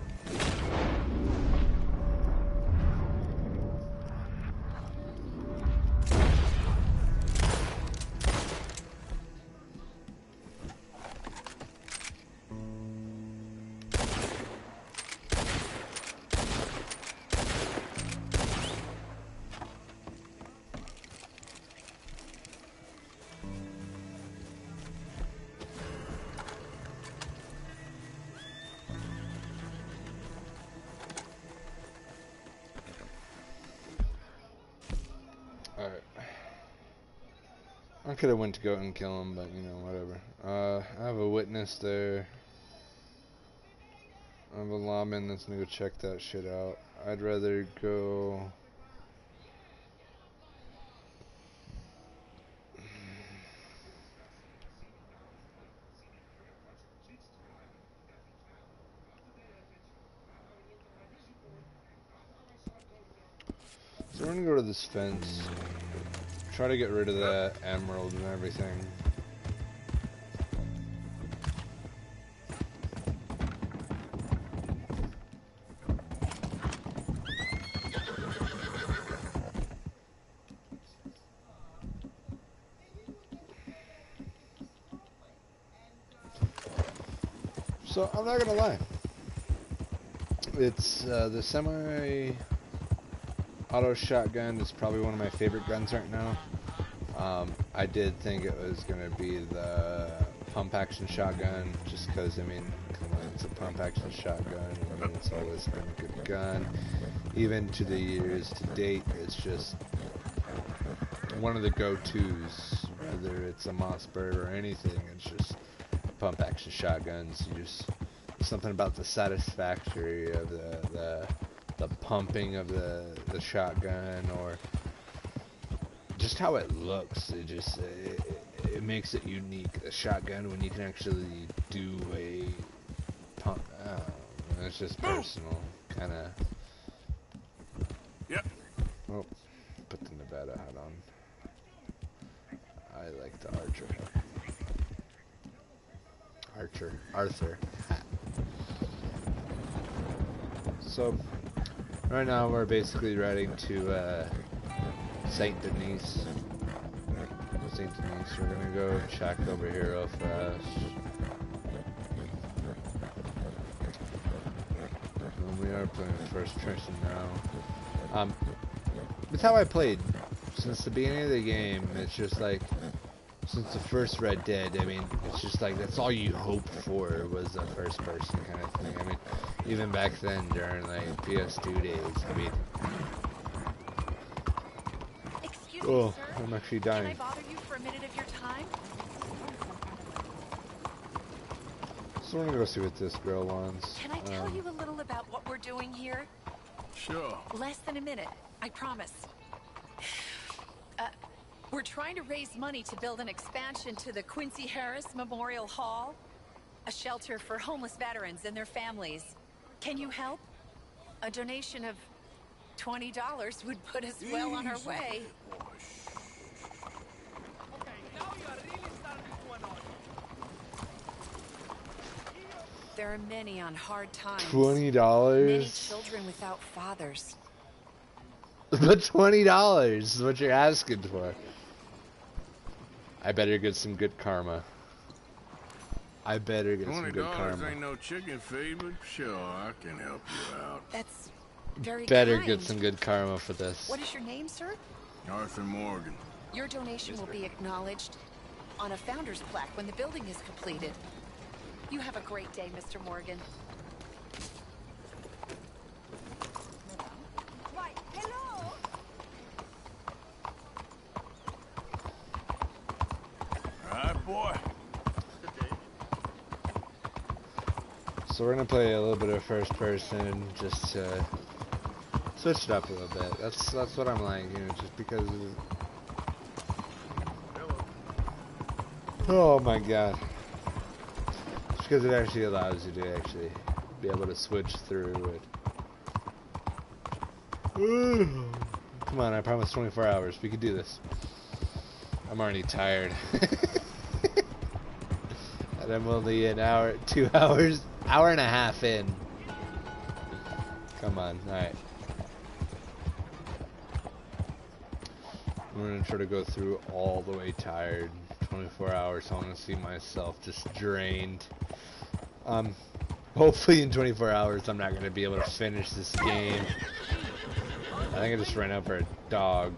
A: Alright. I could have went to go and kill him, but you know, whatever. I have a witness there. I have a lawman that's gonna go check that shit out. I'd rather go. So we're gonna go to this fence. Try to get rid of that emerald and everything. So I'm not gonna lie. It's the semi-auto shotgun is probably one of my favorite guns right now. I did think it was gonna be the pump action shotgun, just because I mean, come on, it's a pump action shotgun. I mean, it's always been a good gun, even to the years to date. It's just one of the go-tos, whether it's a Mossberg or anything. It's just pump action shotguns. Something about the satisfactory of the pumping of the shotgun, or just how it looks. It makes it unique. A shotgun when you can actually do a pump. It's just personal, kind of.
C: Yep.
A: Oh, put the Nevada hat on. I like the Arthur hat. So, right now we're basically riding to Saint Denis. We're gonna go check over here real fast. And we are playing the first person now. It's how I played since the beginning of the game. It's just like, since the first Red Dead, I mean, it's just like, that's all you hoped for was the first person kind of thing. I mean, even back then during like PS2 days, I mean.
J: Excuse
A: Oh,
J: me, sir.
A: I'm actually dying.
J: Can I bother you for a minute of your time?
A: So we're gonna go see what this girl wants.
J: Can I tell you a little about what we're doing here?
C: Sure.
J: Less than a minute, I promise. We're trying to raise money to build an expansion to the Quincy Harris Memorial Hall. A shelter for homeless veterans and their families. Can you help? A donation of $20 would put us well on our way. There are many on hard times. Many
A: $20?
J: children without fathers.
A: But $20 is what you're asking for. I better get some good karma. I better get some good karma.
C: $20 ain't no chicken feed, but sure, I can help you out.
J: That's very
A: Better
J: kind.
A: get some good karma for this.
J: What is your name, sir?
C: Arthur Morgan.
J: Your donation will be acknowledged on a founder's plaque when the building is completed. You have a great day, Mr. Morgan.
E: Why, hello?
C: All right, boy.
A: So we're gonna play a little bit of first person, just to switch it up a little bit. That's what I'm like, you know, just because. Oh my god! Just because it actually allows you to actually be able to switch through it. Come on, I promise 24 hours. We can do this. I'm already tired. And I'm only an hour, 2 hours, hour and a half in. Come on, alright. I'm gonna try to go through all the way tired. 24 hours, so I want to see myself just drained. Hopefully in 24 hours I'm not gonna be able to finish this game. I think I just ran over a dog.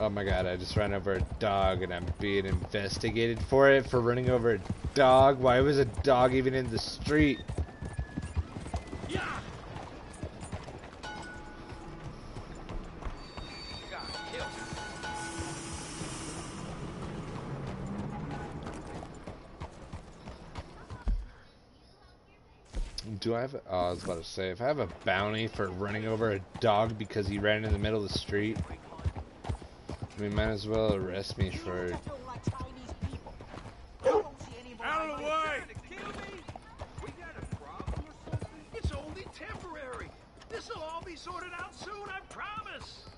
A: Oh my god, I just ran over a dog and I'm being investigated for it, for running over a dog. Why was a dog even in the street? Do I have a, oh, I was about to say, if I have a bounty for running over a dog because he ran in the middle of the street, we might as well arrest me for...
C: Out of the way!
G: It's only temporary. This'll all be sorted out soon, I promise.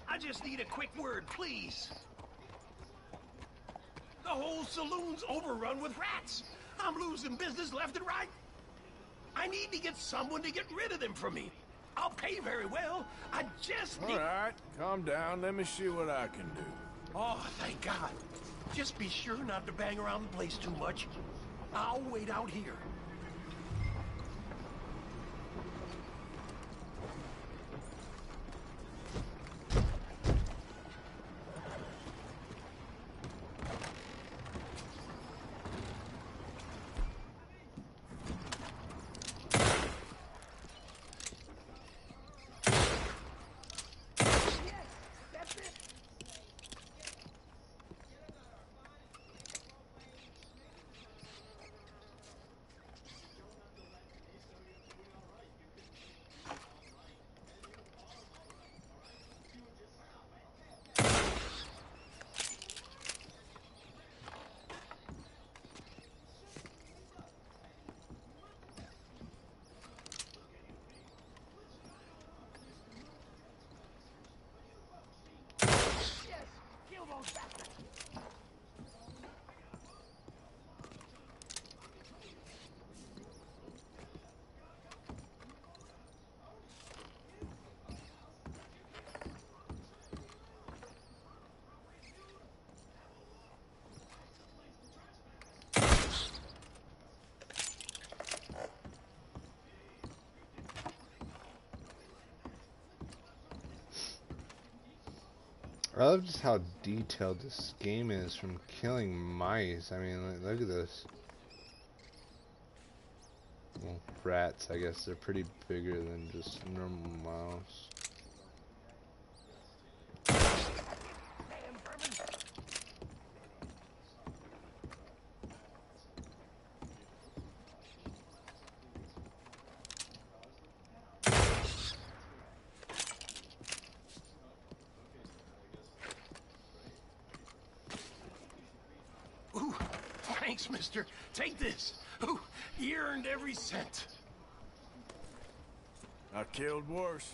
G: I just need a quick word, please. The whole saloon's overrun with rats. I'm losing business left and right. I need to get someone to get rid of them from me. I'll pay very well. I just need...
C: All right, calm down. Let me see what I can do.
G: Oh, thank God. Just be sure not to bang around the place too much. I'll wait out here.
A: I love just how detailed this game is, from killing mice. I mean, look at this. Well, rats, I guess. They're pretty bigger than just normal mouse.
G: Thanks, mister. Take this. Ooh, you earned every cent.
C: I killed worse.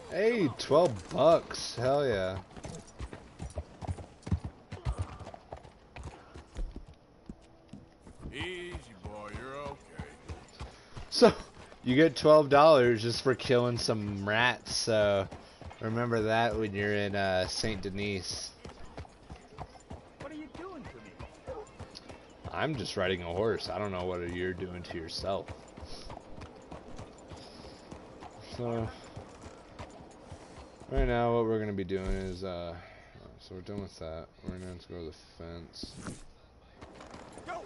A: Hey, $12. Hell yeah.
C: Easy, boy. You're okay.
A: So, you get $12 just for killing some rats, so remember that when you're in St. Denis.
K: What are you doing to me?
A: I'm just riding a horse. I don't know what you're doing to yourself. So, right now what we're going to be doing is, so we're done with that. We're going to go to the fence.
G: Go!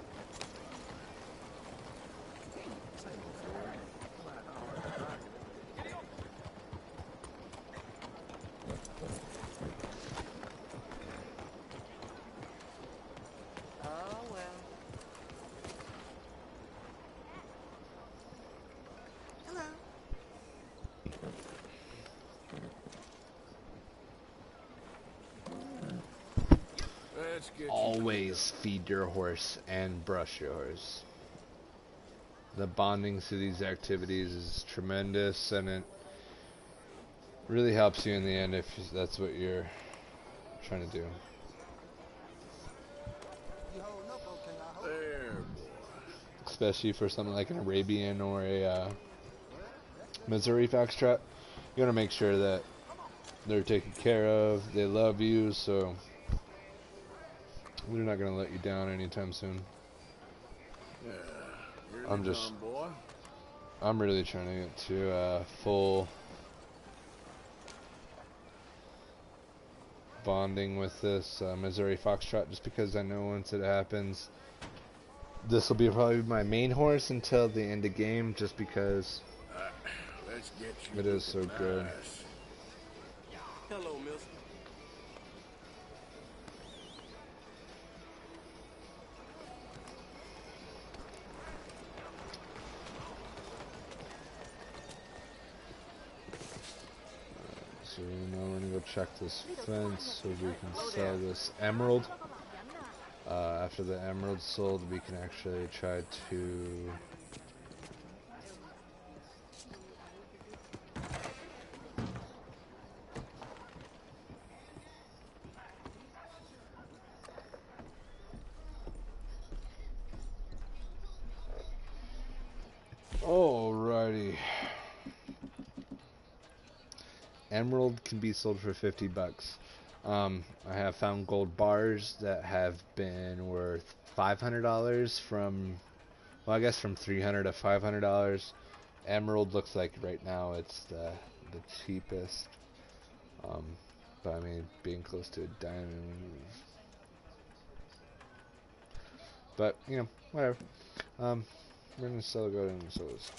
J: Oh, well. Hello.
C: Let's get
A: Always feed your horse and brush your horse. The bonding through these activities is tremendous, and it really helps you in the end if that's what you're trying to do.
C: there, boy.
A: Especially for something like an Arabian or a Missouri Foxtrot, you want to make sure that they're taken care of, they love you, so they're not going to let you down anytime soon.
C: Yeah, here
A: I'm
C: they
A: just,
C: come, boy.
A: I'm really trying to get to full bonding with this Missouri Foxtrot, just because I know once it happens, this will be probably my main horse until the end of game, just because
C: Let's get you
A: it is so
C: looking
A: good.
C: nice.
G: Hello, mister.
A: So now we're gonna go check this fence so we can sell this emerald. After the emerald's sold, we can actually try to alrighty. Emerald can be sold for $50. I have found gold bars that have been worth $500 from, well, I guess from $300 to $500. Emerald looks like right now it's the cheapest. But I mean, being close to a diamond. But you know, whatever. We're gonna sell. Go ahead and sell this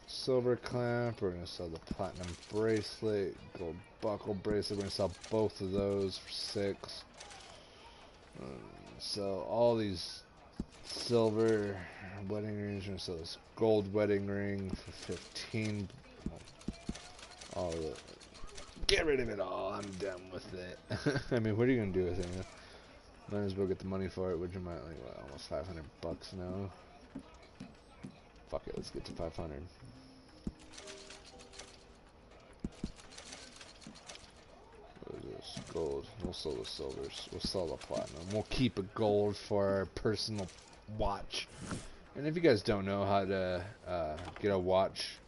A: silver clamp. We're gonna sell the platinum bracelet, gold buckle bracelet. We're gonna sell both of those for $6. Sell all these silver wedding rings. We're gonna sell this gold wedding ring for 15. All of it. Get rid of it all. I'm done with it. I mean, what are you gonna do with it? You know? Might as well get the money for it, which you might like, well, almost $500 now. Fuck it, let's get to 500. What is this? Gold. We'll sell the silvers. We'll sell the platinum. We'll keep a gold for our personal watch. And if you guys don't know how to get a watch,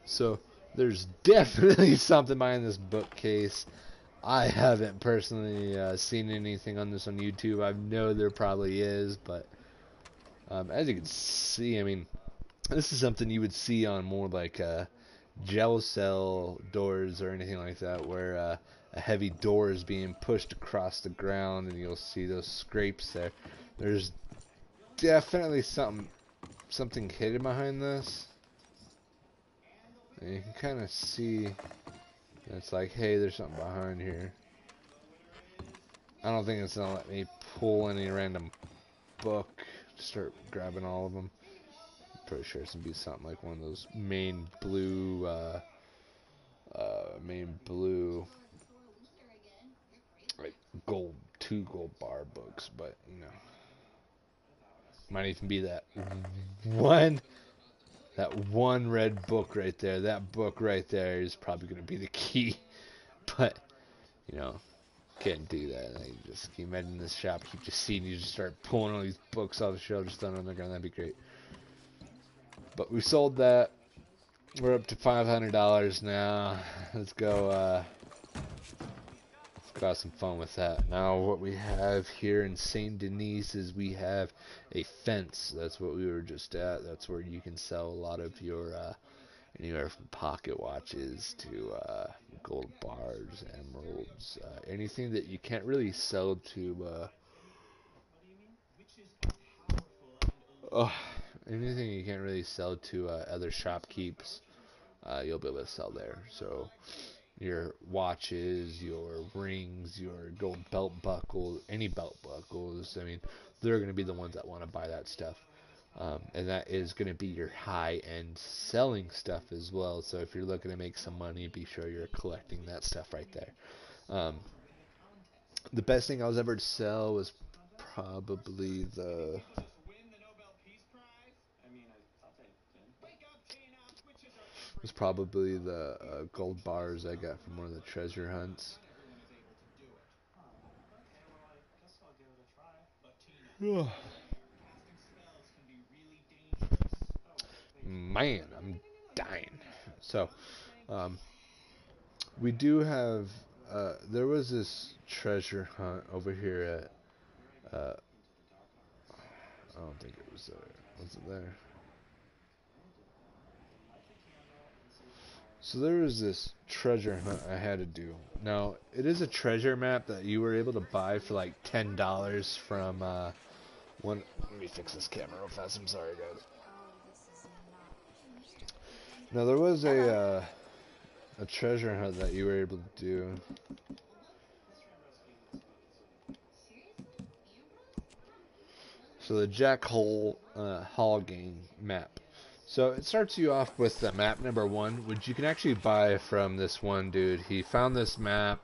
A: so there's definitely something behind this bookcase. I haven't personally seen anything on this on YouTube. I know there probably is, but as you can see, I mean, this is something you would see on more like gel cell doors or anything like that, where a heavy door is being pushed across the ground, and you'll see those scrapes there. There's definitely something hidden behind this. And you can kind of see, it's like, hey, there's something behind here. I don't think it's gonna let me pull any random book, start grabbing all of them. pretty sure it's gonna be something like one of those main blue, like gold, 2 gold bar books, but you know, might even be one, that one red book right there. That book right there is probably gonna be the key, but you know, can't do that. Like, just can you imagine this shop keep just seeing you just start pulling all these books off the shelf, just throwing them on the ground. That'd be great. But we sold that. We're up to $500 now. Let's go. Let's go have some fun with that. Now, what we have here in Saint Denis is we have a fence. That's what we were just at. That's where you can sell a lot of your anywhere from pocket watches to gold bars, emeralds, anything that you can't really sell to. Oh, anything you can't really sell to other shopkeepers, you'll be able to sell there. So your watches, your rings, your gold belt buckle, any belt buckles, I mean, they're going to be the ones that want to buy that stuff. And that is going to be your high-end selling stuff as well. So if you're looking to make some money, be sure you're collecting that stuff right there. The best thing I was ever to sell was probably the gold bars I got from one of the treasure hunts. Man, I'm dying. So, we do have, there was this treasure hunt over here at, I don't think it was there. Was it there? So there was this treasure hunt I had to do. Now, it is a treasure map that you were able to buy for like $10 from, one. Let me fix this camera real fast. I'm sorry, guys. Now, there was a treasure hunt that you were able to do. So the Jack Hole Hallgang map. So it starts you off with the map number 1, which you can actually buy from this one dude. He found this map.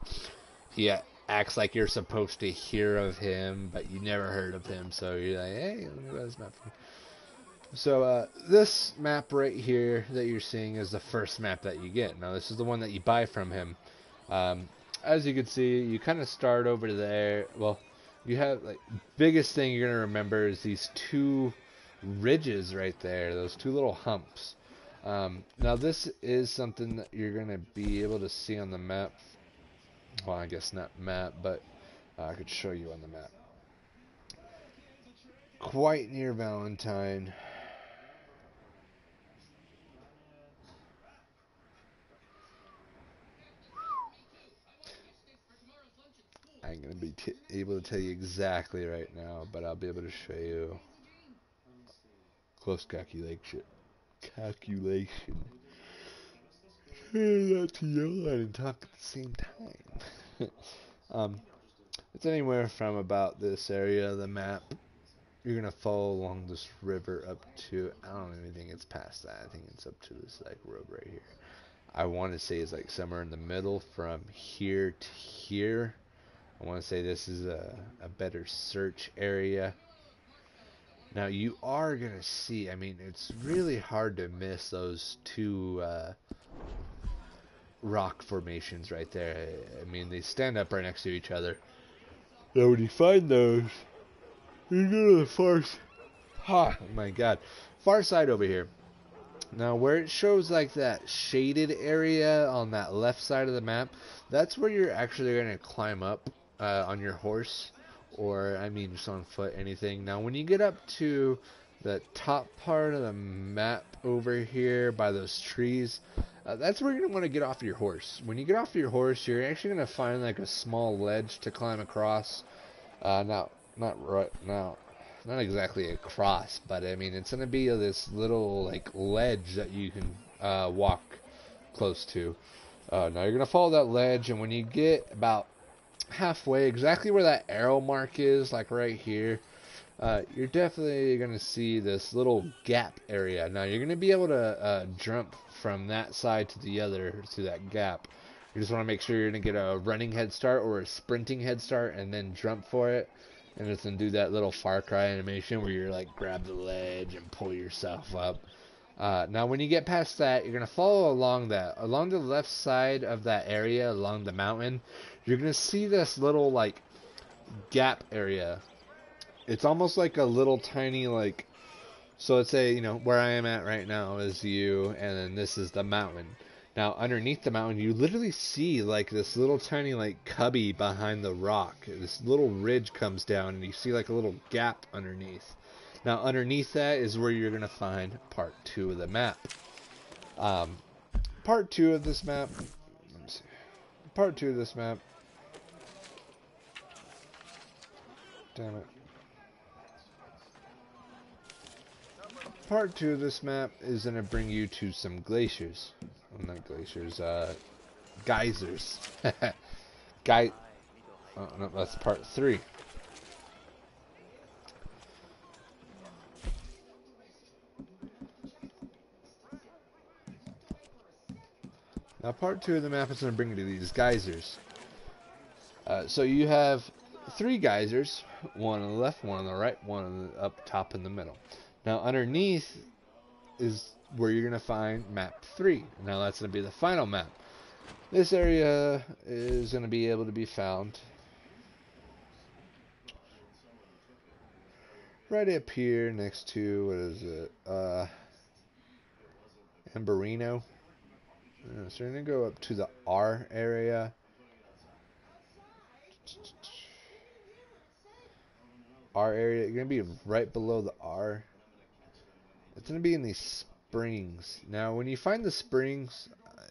A: He acts like you're supposed to hear of him, but you never heard of him. So you're like, hey, let me buy this map for you. So this map right here that you're seeing is the first map that you get. Now this is the one that you buy from him. As you can see, you kind of start over there. Well, you have, like, biggest thing you're gonna remember is these 2 ridges right there, those 2 little humps. Now this is something that you're gonna be able to see on the map. Well, I guess not map, but I could show you on the map. Quite near Valentine. I ain't gonna be able to tell you exactly right now, but I'll be able to show you. Close calculation. Not to yell and talk at the same time. It's anywhere from about this area of the map. You're gonna follow along this river up to, I don't even think it's past that. I think it's up to this like road right here. I want to say it's like somewhere in the middle from here to here. I want to say this is a better search area. Now you are gonna see, I mean, it's really hard to miss those 2 rock formations right there. I mean, they stand up right next to each other. Now when you find those, you go to the far side. Oh my god. Far side over here. Now where it shows like that shaded area on that left side of the map, that's where you're actually going to climb up on your horse, or I mean just on foot, anything. Now when you get up to the top part of the map over here by those trees, that's where you're going to want to get off your horse. When you get off your horse, you're actually going to find like a small ledge to climb across. Not exactly across, but I mean it's going to be this little like ledge that you can walk close to. Now you're going to follow that ledge, and when you get about halfway, exactly where that arrow mark is, like right here, you're definitely going to see this little gap area. Now, you're going to be able to jump from that side to the other through that gap. You just want to make sure you're going to get a running head start or a sprinting head start and then jump for it. And it's going to do that little Far Cry animation where you're like grab the ledge and pull yourself up. Now, when you get past that, you're going to follow along that. Along the left side of that area, along the mountain, you're going to see this little like gap area. It's almost like a little tiny like, so let's say, you know, where I am at right now is you, and then this is the mountain. Now underneath the mountain you literally see like this little tiny like cubby behind the rock. This little ridge comes down and you see like a little gap underneath. Now underneath that is where you're going to find part 2 of the map. Part 2 of this map, let me see. Part 2 of this map, damn it. Part 2 of this map is going to bring you to some glaciers. Well, not glaciers, geysers. Oh, no, that's part 3. Now part 2 of the map is going to bring you to these geysers. So you have 3 geysers, one on the left, one on the right, one on the up top in the middle. Now underneath is where you're going to find map 3. Now that's going to be the final map. This area is going to be able to be found right up here next to, what is it, Amberino. So you're going to go up to the R area. R area, you're going to be right below the R. It's going to be in these springs. Now, when you find the springs,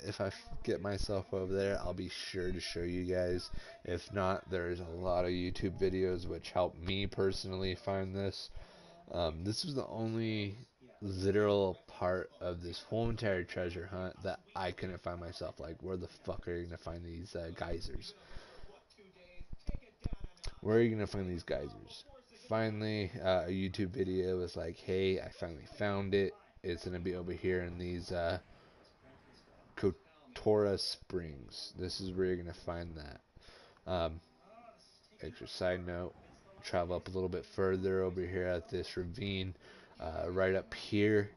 A: if I get myself over there, I'll be sure to show you guys. If not, there's a lot of YouTube videos which help me personally find this. This was the only literal part of this whole entire treasure hunt that I couldn't find myself. Like, where the fuck are you going to find these geysers? Where are you going to find these geysers? Finally, a YouTube video was like, hey, I finally found it. It's going to be over here in these Kotora Springs. This is where you're going to find that. Extra side note, travel up a little bit further over here at this ravine. Right up here,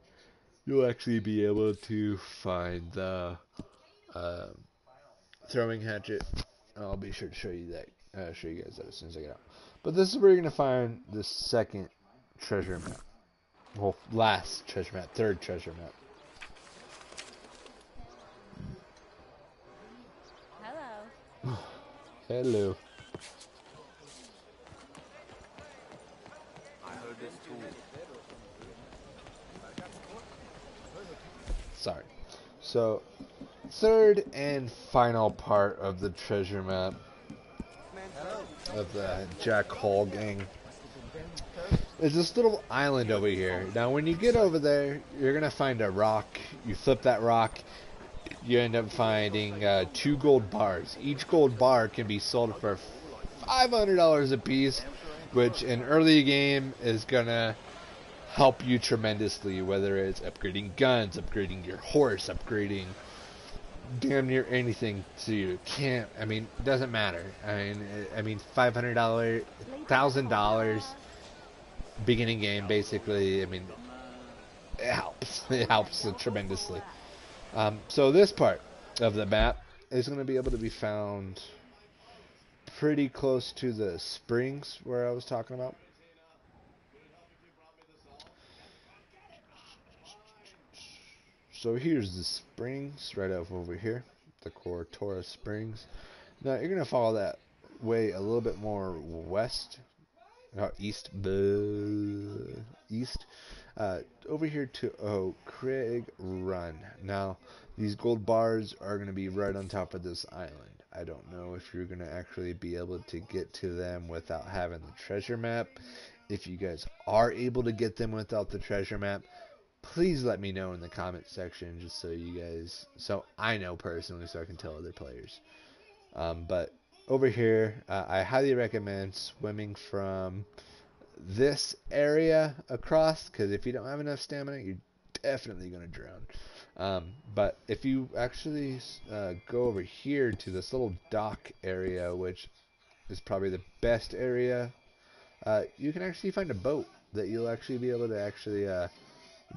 A: you'll actually be able to find the throwing hatchet. I'll be sure to show you that. Show you guys that as soon as I get out. But this is where you're going to find the second treasure map. Well, last treasure map. Third treasure map.
E: Hello.
A: Hello.
I: I heard this too.
A: Sorry. So, third and final part of the treasure map of the Jack Hall gang is this little island over here. Now, when you get over there, you're going to find a rock. You flip that rock, you end up finding 2 gold bars. Each gold bar can be sold for $500 a piece, which in early game is going to help you tremendously, whether it's upgrading guns, upgrading your horse, upgrading damn near anything to your camp. I mean, it doesn't matter. I mean, $500, $1,000 beginning game, basically. I mean, it helps. It helps tremendously. So this part of the map is going to be able to be found pretty close to the springs where I was talking about. So here's the springs right over here, the Kotora Springs. Now you're going to follow that way a little bit more west, east, over here to Craig Run. Now these gold bars are going to be right on top of this island. I don't know if you're going to actually be able to get to them without having the treasure map. If you guys are able to get them without the treasure map, please let me know in the comment section, just so I know personally, so I can tell other players. But over here, I highly recommend swimming from this area across, because if you don't have enough stamina, you're definitely going to drown. But if you actually go over here to this little dock area, which is probably the best area, you can actually find a boat that you'll actually be able to actually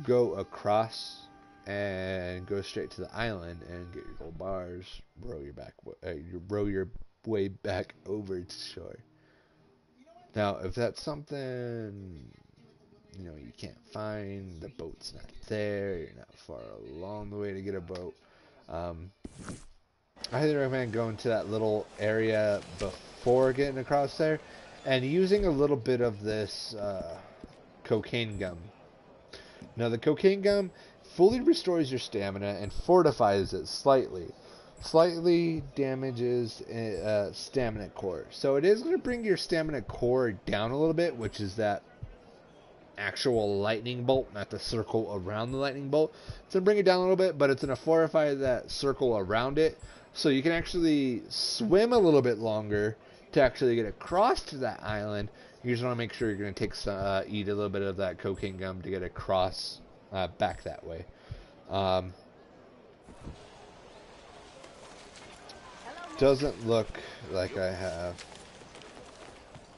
A: go across and go straight to the island and get your gold bars, row your way back over to shore. Now, if that's something you can't find, the boat's not there, you're not far along the way to get a boat, I highly recommend going to that little area before getting across there and using a little bit of this cocaine gum. Now, the cocaine gum fully restores your stamina and fortifies it slightly. Slightly damages stamina core. So it is going to bring your stamina core down a little bit, which is that actual lightning bolt, not the circle around the lightning bolt. It's going to bring it down a little bit, but it's going to fortify that circle around it. So you can actually swim a little bit longer to actually get across to that island. You just want to make sure you're going to take eat a little bit of that cocaine gum to get across back that way. Doesn't look like I have.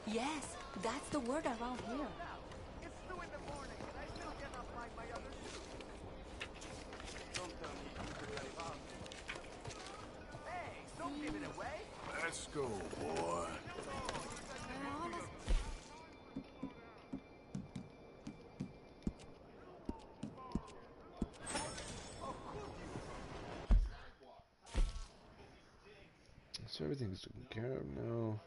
J: Yes, that's the word around here.
K: It's 2 in the morning, and I still cannot find my other shoe. Don't tell me you could let him out. Hey, don't give it away.
C: Let's go, boy.
A: So everything's taken care of now.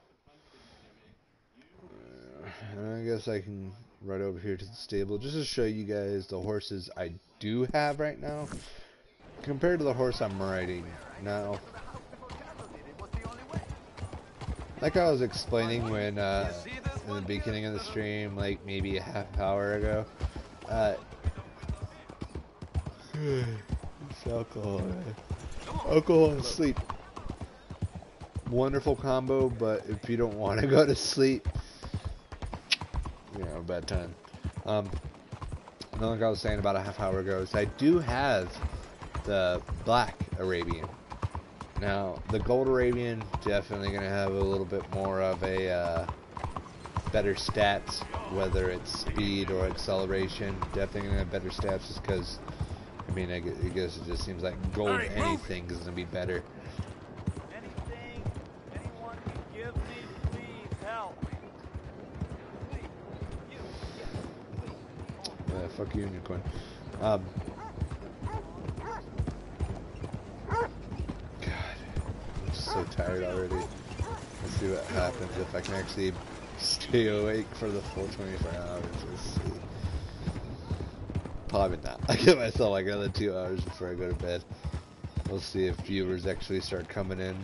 A: And I guess I can ride over here to the stable just to show you guys the horses I do have right now compared to the horse I'm riding now. Like I was explaining when in the beginning of the stream, like maybe a half hour ago, it's alcohol. Alcohol and sleep. Wonderful combo, but if you don't want to go to sleep, bad time. Like I was saying about a half hour ago, is I do have the black Arabian. Now, the gold Arabian definitely going to have a little bit more of a better stats, whether it's speed or acceleration. Definitely going to have better stats just because, I guess it just seems like gold anything is going to be better.
K: Anyone can give me, please help.
A: Fuck you, unicorn. God, I'm so tired already. Let's see what happens if I can actually stay awake for the full 24 hours. Let's see. Probably not. I give myself like another 2 hours before I go to bed. We'll see if viewers actually start coming in.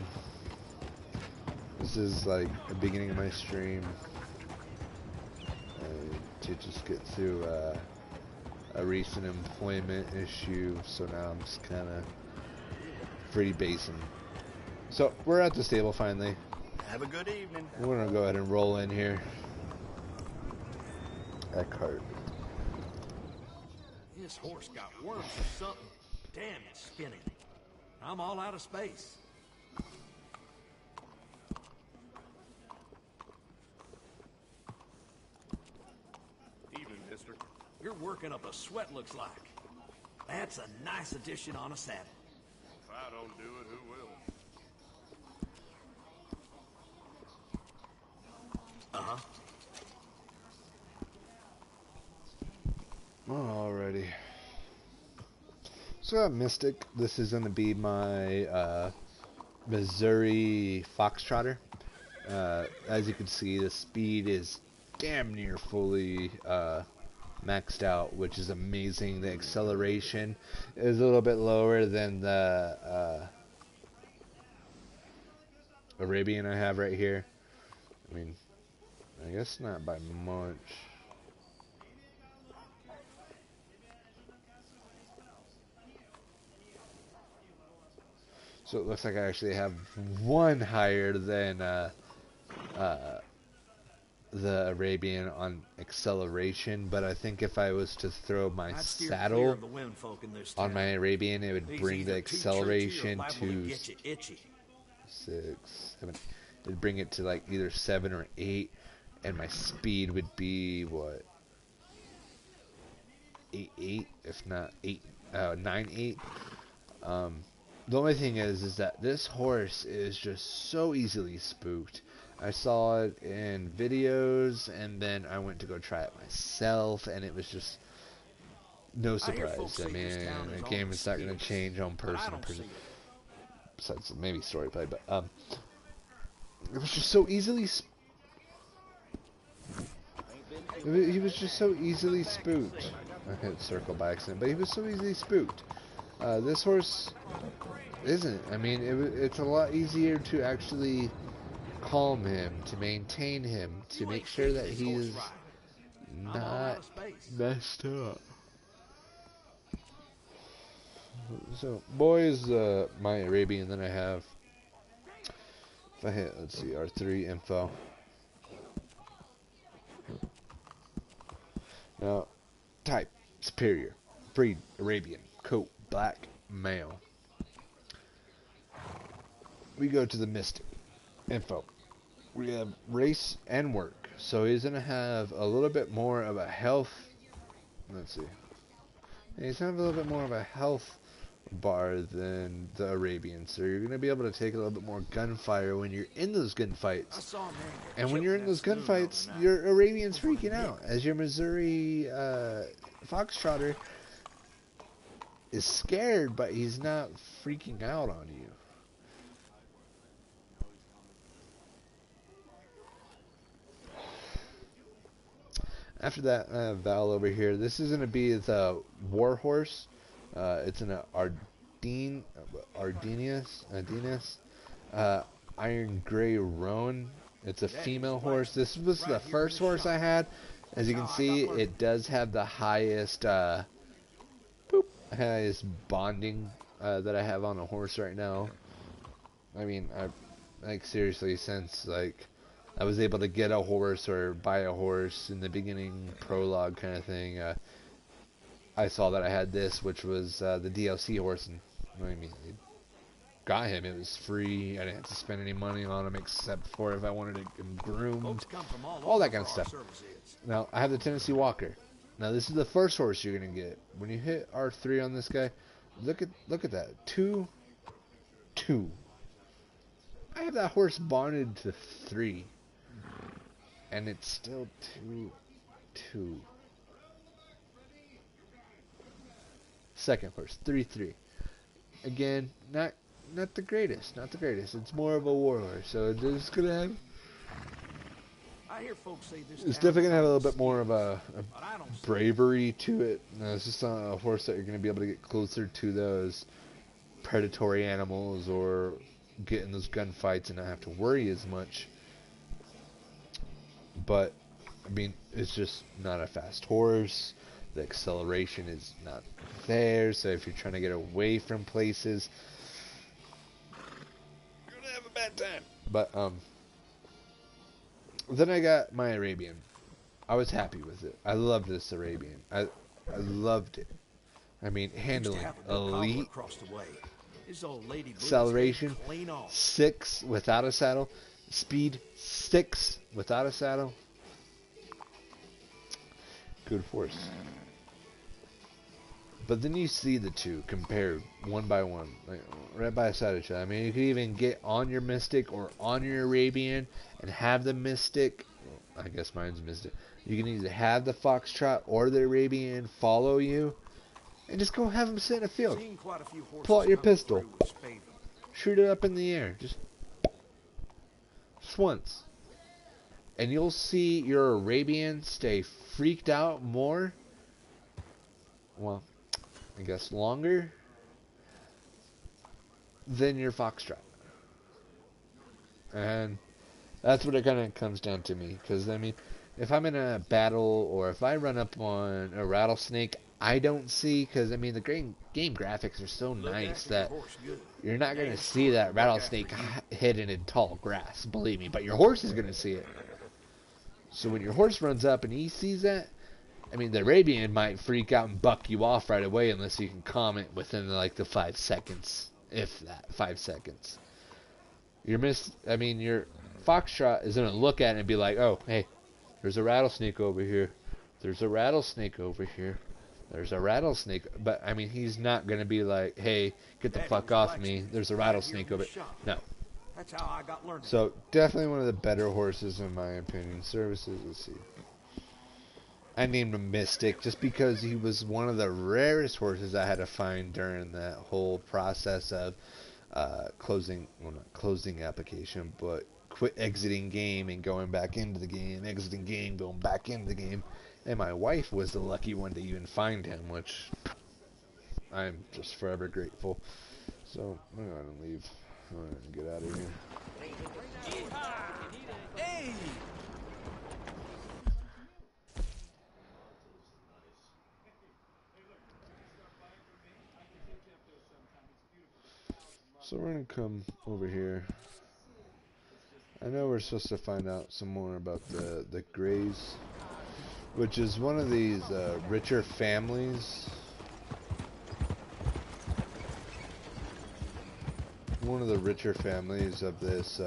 A: This is like the beginning of my stream. To just get through a recent employment issue, so now I'm just kind of free basing. So we're at the stable finally.
G: Have a good evening.
A: We're gonna go ahead and roll in here. Eckhart.
G: This horse got worms or something. Damn, it's spinning. I'm all out of space.
H: Evening, mister.
G: You're working up a sweat, looks like. That's a nice addition on a saddle.
H: If I don't do it, who will?
G: Uh-huh.
A: Alrighty. So I got Mystic. This is going to be my Missouri Foxtrotter. As you can see, the speed is damn near fully maxed out, which is amazing. The acceleration is a little bit lower than the Arabian I have right here. I guess not by much. So it looks like I actually have one higher than the Arabian on acceleration, but I think if I was to throw my
G: I'd steer clear
A: saddle
G: of the womenfolk in this
A: on
G: town.
A: my Arabian, it would
G: These
A: bring the
G: either too treaty or
A: acceleration
G: liable
A: to
G: get you itchy.
A: 6, 7. It'd bring it to like either 7 or 8, and my speed would be what? 8, if not 8, 9, 8. The only thing is that this horse is just so easily spooked. I saw it in videos, and then I went to go try it myself, and it was just no surprise. I mean, the game is not going to change on person to person, besides maybe story play, but it was just so easily. He was just so easily spooked. I hit circle by accident, but he was so easily spooked. This horse isn't. I mean, it's a lot easier to actually calm him, to maintain him, to make sure that he's not messed up. So, boys, my Arabian, then I have, if I hit, let's see, R3 info. Now, type, superior, breed, Arabian, coat, black, male. We go to the Mystic info. We have race and work. So he's going to have a little bit more of a health. Let's see. He's going to have a little bit more of a health bar than the Arabian. So you're going to be able to take a little bit more gunfire when you're in those gunfights. And when you're in those gunfights, your Arabian's freaking out. As your Missouri Foxtrotter is scared, but he's not freaking out on you. After that, I have Val over here. This is going to be the war horse. It's an Ardenius, Iron Gray Roan. It's a female horse. This was the first horse I had. As you can see, it does have the highest bonding that I have on a horse right now. I mean, seriously, since I was able to get a horse or buy a horse in the beginning prologue kind of thing. I saw that I had this, which was the DLC horse, and I mean, got him. It was free. I didn't have to spend any money on him except for if I wanted him groomed, all that kind of stuff. Now I have the Tennessee Walker. Now this is the first horse you're gonna get when you hit R3 on this guy. Look at that 2. I have that horse bonded to 3. And it's still 2. Second horse, 3-3. Again, not the greatest. It's more of a war horse, so it's gonna have.
G: I hear folks say this.
A: It's definitely gonna have a little bit more of a bravery to it. It's just a horse that you're gonna be able to get closer to those predatory animals or get in those gunfights and not have to worry as much. But, I mean, it's just not a fast horse. The acceleration is not there. So if you're trying to get away from places, you're going to have a bad time. But, then I got my Arabian. I was happy with it. I loved this Arabian. I loved it. I mean, handling, elite, acceleration, 6 without a saddle. Speed 6 without a saddle. Good force. But then you see the two compared one by one, like right by the side of each other. I mean, you could even get on your Mystic or on your Arabian and have the Mystic. Well, I guess mine's Mystic. You can either have the Foxtrot or the Arabian follow you, and just go have them sit in a field. Pull out your pistol, shoot it up in the air, just once, and you'll see your Arabian stay freaked out more. Well, I guess longer than your Foxtrot. And that's what it kind of comes down to me. Because, I mean, if I'm in a battle or if I run up on a rattlesnake, I don't see, because, I mean, the game graphics are so nice that you're not going to see that rattlesnake hidden in tall grass, believe me. But your horse is going to see it. So when your horse runs up and he sees that, I mean, the Arabian might freak out and buck you off right away unless you can calm it within like the 5 seconds, if that 5 seconds. Your foxtrot is gonna look at it and be like, "Oh, hey, there's a rattlesnake over here. There's a rattlesnake over here. There's a rattlesnake." But I mean, he's not gonna be like, "Hey, get the fuck off me. There's a rattlesnake over." No.
G: That's how I got learned.
A: So definitely one of the better horses in my opinion. Services, let's see. I named him Mystic just because he was one of the rarest horses I had to find during that whole process of not closing application, but quit exiting game and going back into the game, exiting game, going back into the game. And my wife was the lucky one to even find him, which I'm just forever grateful. So I'm going to leave. I'm going to get out of here.
I: Hey!
A: So we're going to come over here. I know we're supposed to find out some more about the Greys, which is one of these richer families. One of the richer families of this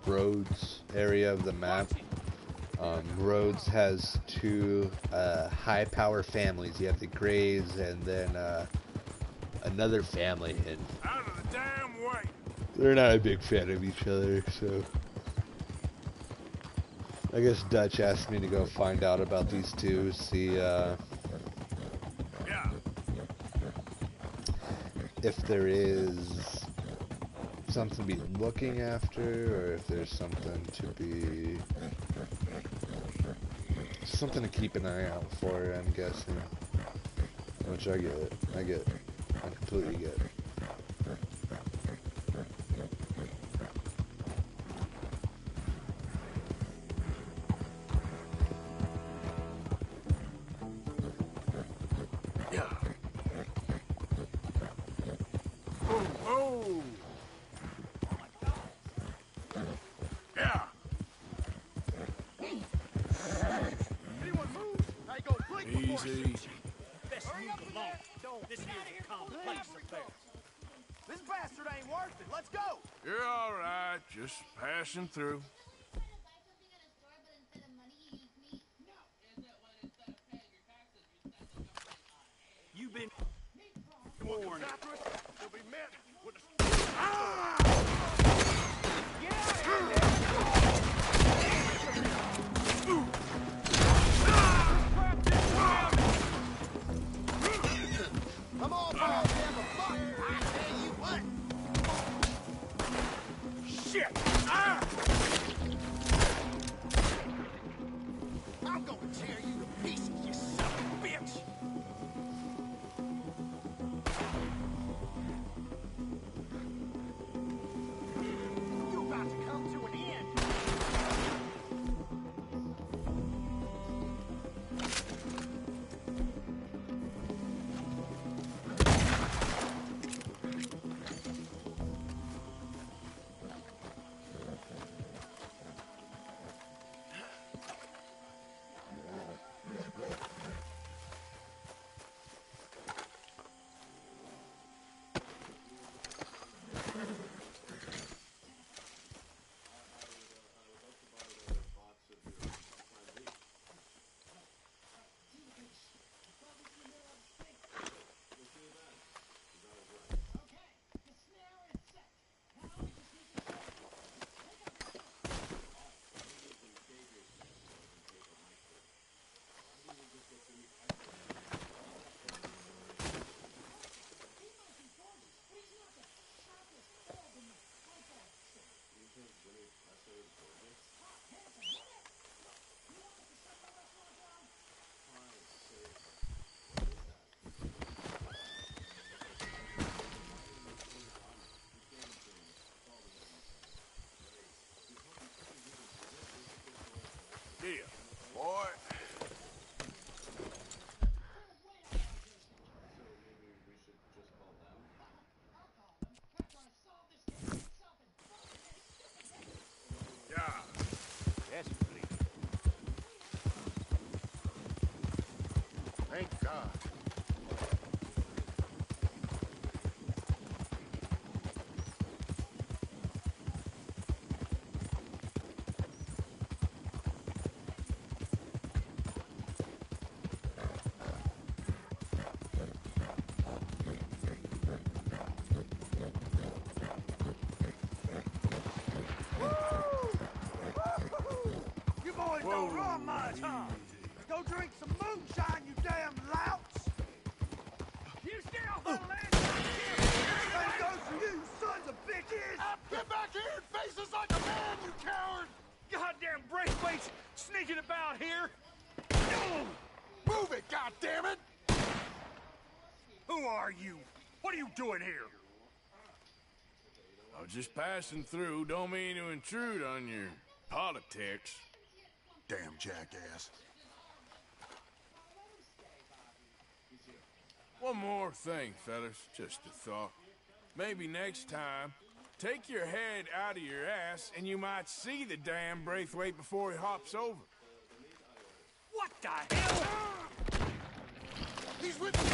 A: Rhodes area of the map. Rhodes has 2 high power families. You have the Greys and then another family, and
C: Out of the damn way.
A: they're not a big fan of each other, so I guess Dutch asked me to go find out about these 2, see if there is something to be looking after, or if there's something to keep an eye out for, I'm guessing. Which I get. I completely get.
C: Easy.
K: This bastard ain't worth it. Let's go.
C: You're all right. Just passing through.
K: You've been warned.
C: You'll be met with
K: I'm all for a damn fuck. I tell you what.
C: shit.
K: I'm gonna tear you to pieces, you son of a bitch. You about to come to an end.
H: Thank God.
K: You boys don't run much, huh? Go drink some moonshine, you damn louts! You stay off our land! Same goes for you, sons of bitches!
G: Get back here and face us like a man, you coward!
K: Goddamn Braithwaite's sneaking about here!
G: Move it, goddammit!
K: Who are you? What are you doing here?
C: I was just passing through. Don't mean to intrude on your politics.
G: Damn jackass.
C: One more thing, fellas. Just a thought. Maybe next time, take your head out of your ass and you might see the damn Braithwaite before he hops over.
K: What the hell?
G: He's with me!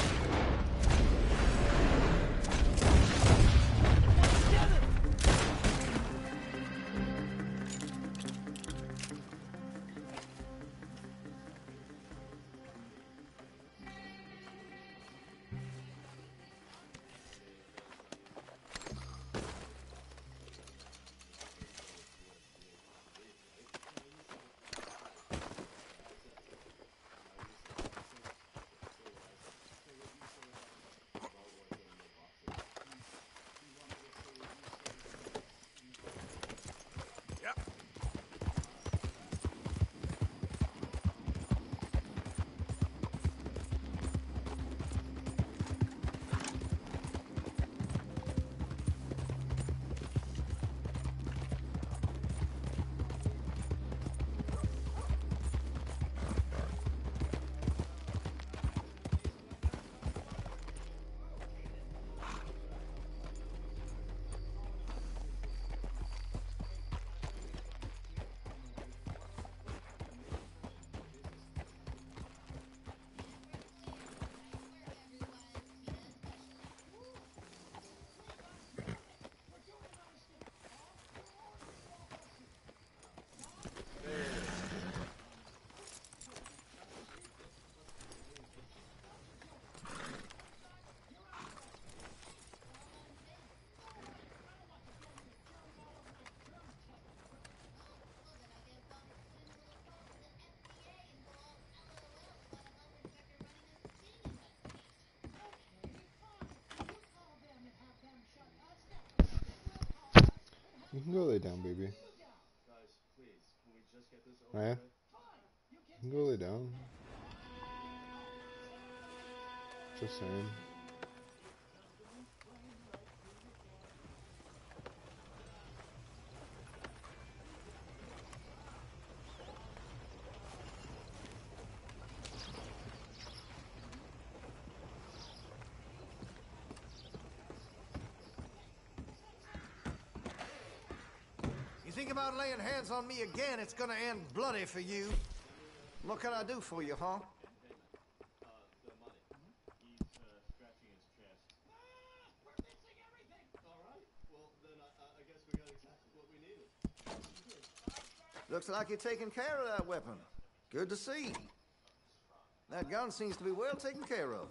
A: You can go lay down, baby. Ryan? You can go lay down. Just saying.
L: You think about laying hands on me again, it's gonna end bloody for you. What can I do for you, huh? Looks like you're taking care of that weapon. Good to see. That gun seems to be well taken care of.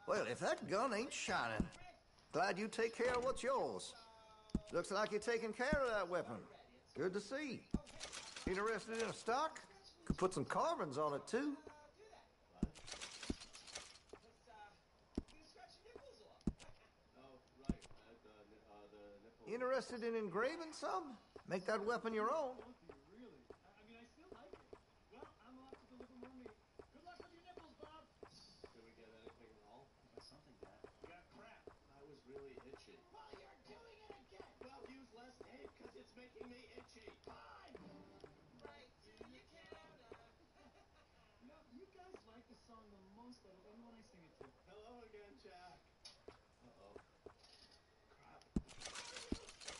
L: Well, if that gun ain't shining, glad you take care of what's yours. Looks like you're taking care of that weapon. Good to see. Interested in a stock? Could put some carbons on it, too. Interested in engraving some? Make that weapon your own.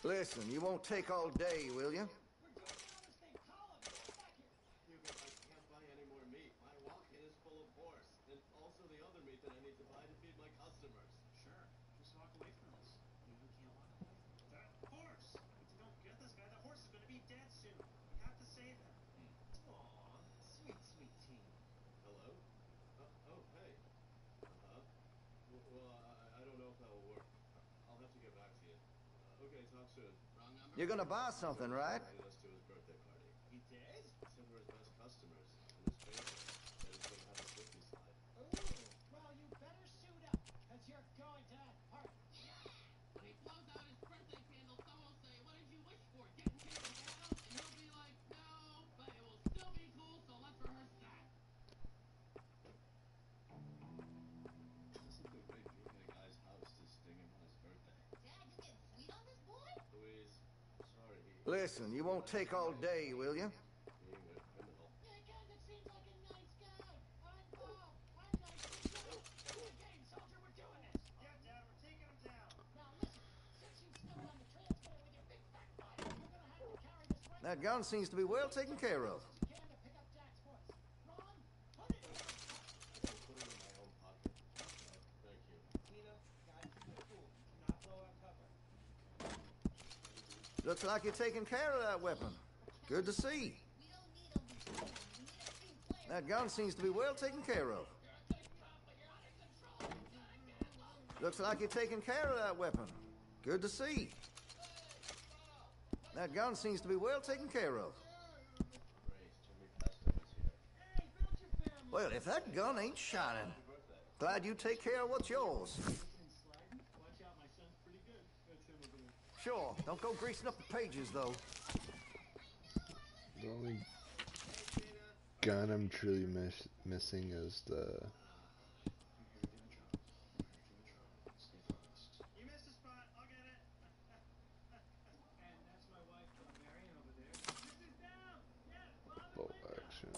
L: Listen, you won't take all day, will you? You're gonna buy something, right?
B: He did? Some of his best customers. Well, you better suit up, because you're going to that party.
M: When he blows out his birthday candle, someone will say, "What did you wish for? Getting taken care of?" And he'll be like, "No, but it will still be cool, so let's rehearse that."
B: Doesn't look great being in a guy's house to sting him on his birthday.
M: Dad, you getting sweet on this boy?
B: Louise, sorry.
L: Listen, you won't take all day, will you?
B: Being a criminal.
M: Yeah, guys, it seems like a nice guy. I'm Bob. I'm nice to you.
B: Okay, soldier, we're doing this. Yeah, Dad, we're taking him down.
M: Now listen, since you stepped on the transmitter with your big fat butt, you're gonna have to carry this right
L: That gun seems to be well taken care of.
M: you can to pick up Jack's voice. Ron, put it in your pocket.
B: I'll put it in my own pocket. Thank you.
K: Tina, guys, you're cool. Do not blow out cover.
L: Looks like you're taking care of that weapon. Good to see.
M: We don't need him. We need a team player.
L: That gun seems to be well taken care of. Looks like you're taking care of that weapon. Good to see. That gun seems to be well taken care of. Well, if that gun ain't shining, glad you take care of what's yours.
B: Watch out, my son's pretty good. That's him over there.
L: Sure, don't go greasing up the pages, though.
A: The only gun I'm truly missing is the.
B: You missed a spot. I'll get it. And that's my wife, Marion, over there. This is down. Yes, Bob.
A: Bolt action.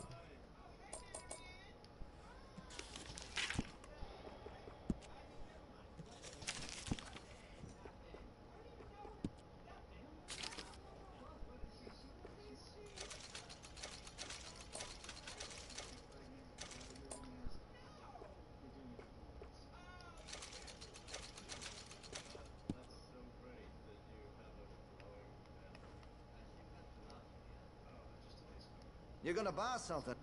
L: You're gonna buy something.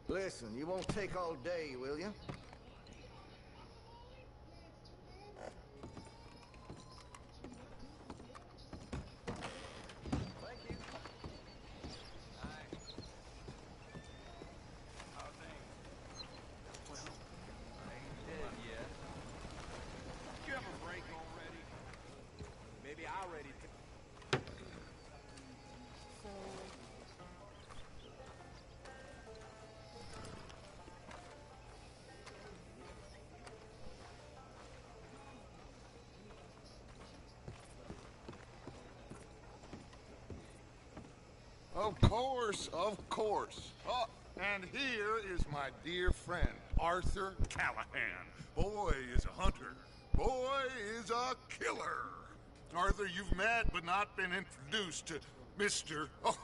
L: Listen, you won't take all day, will you? Thank you.
I: Hi. How are things? Well, I ain't dead yet. Did you have a break already? Maybe I already took.
N: Of course, of course. Oh, and here is my dear friend, Arthur Callahan. Boy is a hunter. Boy is a killer. Arthur, you've met but not been introduced to Mr. Oh,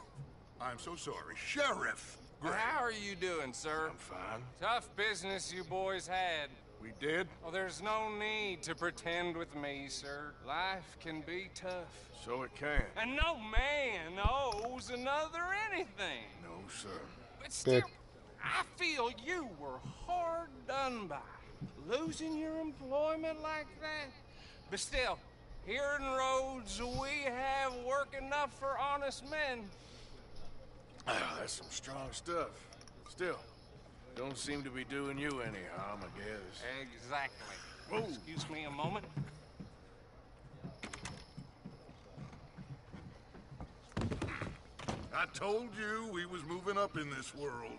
N: I'm so sorry, Sheriff Gray.
O: How are you doing, sir?
N: I'm fine.
O: Tough business you boys had.
N: We did?
O: Well, there's no need to pretend with me, sir. Life can be tough.
N: So it can.
O: And no man owes another anything.
N: No, sir.
O: But still, I feel you were hard done by. Losing your employment like that. But still, here in Rhodes, we have work enough for honest men.
N: Ah, that's some strong stuff. Still, don't seem to be doing you any harm, I guess.
O: Exactly.
N: Whoa.
O: Excuse me a moment.
N: I told you we was moving up in this world.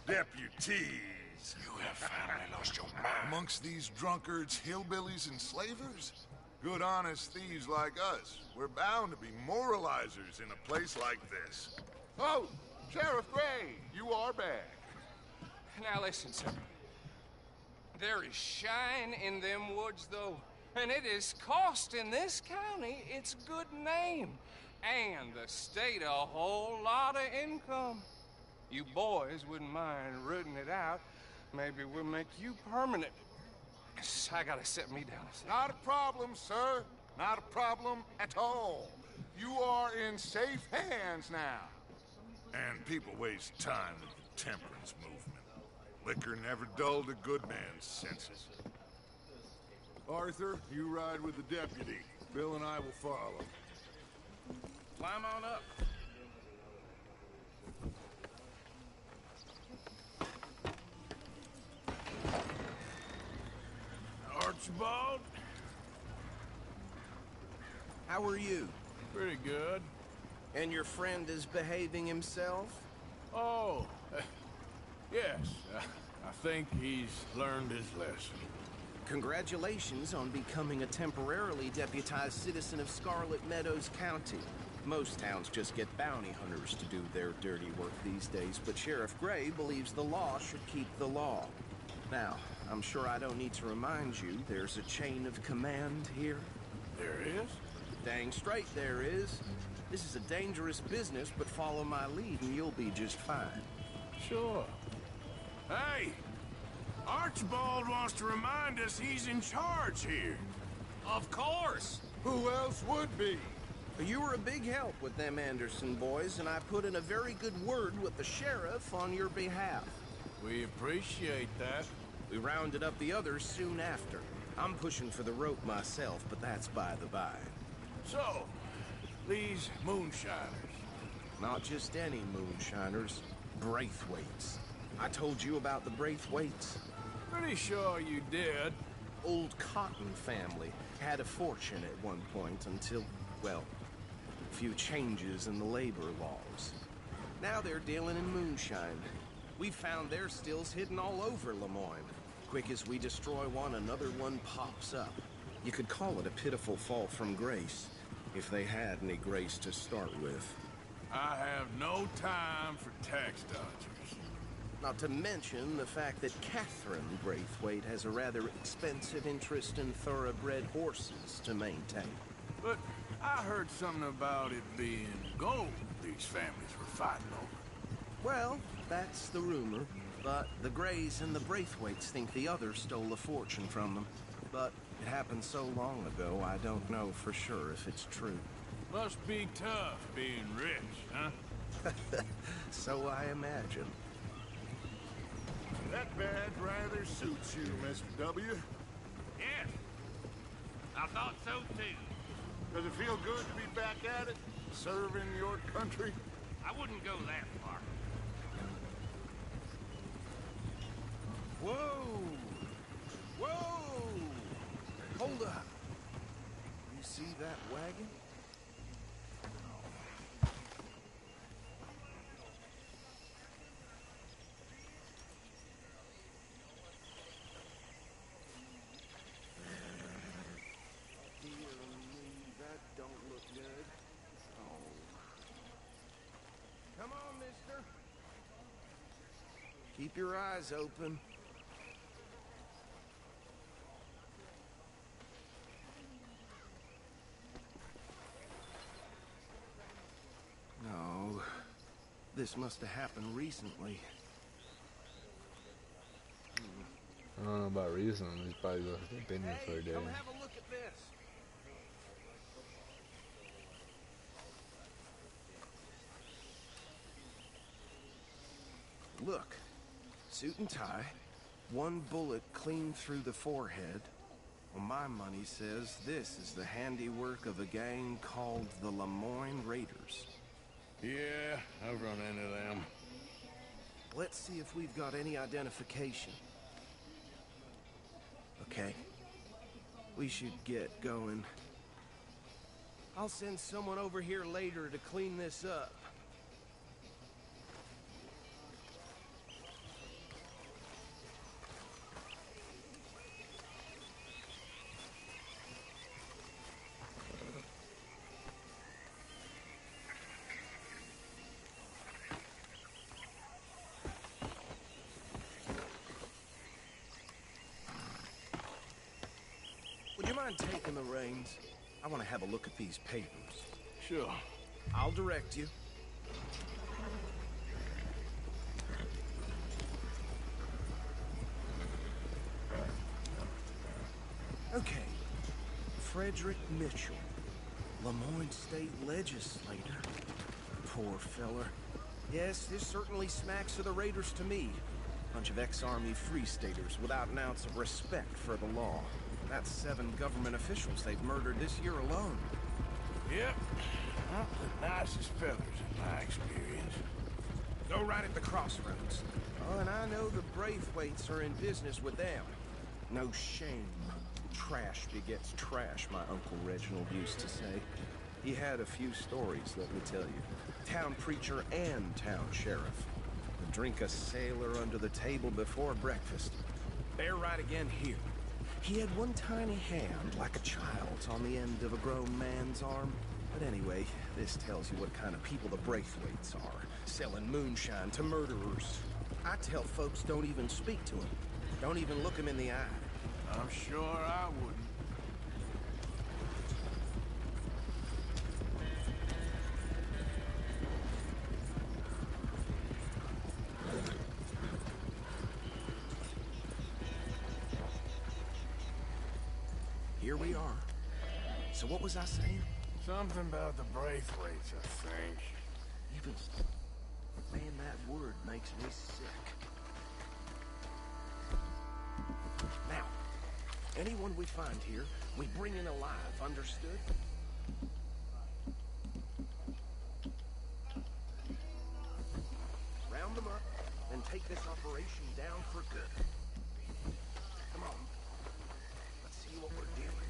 N: Deputies.
G: You have finally lost your mind.
N: Amongst these drunkards, hillbillies, and slavers? Good honest thieves like us. We're bound to be moralizers in a place like this. Oh, Sheriff Gray, you are back.
O: Now listen, sir. There is shine in them woods, though, and it is costing this county its good name and the state a whole lot of income. You boys wouldn't mind rooting it out. Maybe we'll make you permanent. I gotta set me down.
N: Not a problem, sir. Not a problem at all. You are in safe hands now.
H: And people waste time with the temperance movement. Liquor never dulled a good man's senses.
C: Arthur, you ride with the deputy. Bill and I will follow.
O: Climb on up.
C: Archibald?
I: How are you?
C: Pretty good.
I: And your friend is behaving himself?
C: Oh, yes. I think he's learned his lesson.
I: Congratulations on becoming a temporarily deputized citizen of Scarlet Meadows County. Most towns just get bounty hunters to do their dirty work these days, but Sheriff Gray believes the law should keep the law. Now, I'm sure I don't need to remind you there's a chain of command here.
C: There is?
I: Dang straight there is. This is a dangerous business, but follow my lead and you'll be just fine.
C: Sure. Hey! Archibald wants to remind us he's in charge here.
O: Of course!
N: Who else would be?
I: You were a big help with them Anderson boys, and I put in a very good word with the sheriff on your behalf.
C: We appreciate that.
I: We rounded up the others soon after. I'm pushing for the rope myself, but that's by the by.
C: So, these moonshiners.
I: Not just any moonshiners, Braithwaites. I told you about the Braithwaites?
C: Pretty sure you did.
I: Old Cotton family had a fortune at one point until, well, a few changes in the labor laws. Now they're dealing in moonshine. We found their stills hidden all over Lemoyne. Quick as we destroy one, another one pops up. You could call it a pitiful fall from grace, if they had any grace to start with.
C: I have no time for tax dodgers.
I: Not to mention the fact that Catherine Braithwaite has a rather expensive interest in thoroughbred horses to maintain.
C: But I heard something about it being gold these families were fighting over.
I: Well, that's the rumor. But the Grays and the Braithwaites think the others stole a fortune from them. But it happened so long ago, I don't know for sure if it's true.
C: Must be tough being rich, huh?
I: So I imagine.
N: That badge rather suits you, Mr. W.
B: Yes. I thought so too.
N: Does it feel good to be back at it? Serving your country?
B: I wouldn't go that far.
I: Whoa! Whoa! Hold up. You see that wagon? Dear me, that don't look good. Oh. Come on, mister. Keep your eyes open. No. This must have happened recently.
A: I don't know about recently. He's probably been here for a day.
I: Come have a look at this. Look. Suit and tie. One bullet clean through the forehead. Well, my money says this is the handiwork of a gang called the Lemoyne Raiders.
C: Yeah, I've run into them.
I: Let's see if we've got any identification. Okay. We should get going. I'll send someone over here later to clean this up. mind taking the reins? I want to have a look at these papers.
C: Sure.
I: I'll direct you. Okay. Frederick Mitchell, Lemoyne State Legislator. Poor feller. Yes, this certainly smacks of the Raiders to me. Bunch of ex-Army Free Staters without an ounce of respect for the law. That's 7 government officials they've murdered this year alone.
C: Yep. Not the nicest fellas in my experience.
I: Go right at the crossroads. Oh, and I know the Braithwaites are in business with them. No shame. Trash begets trash, my Uncle Reginald used to say. He had a few stories, let me tell you. Town preacher and town sheriff. Would drink a sailor under the table before breakfast. Bear right again here. He had one tiny hand, like a child's, on the end of a grown man's arm. But anyway, this tells you what kind of people the Braithwaites are. Selling moonshine to murderers. I tell folks don't even speak to him. Don't even look him in the eye.
C: I'm sure I wouldn't.
I: Here we are. So what was I saying?
C: Something about the Braithwaites, I think.
I: Even... Man, that word makes me sick. Now, anyone we find here, we bring in alive, understood? Round them up, and take this operation down for good. Come on. Let's see what we're dealing with.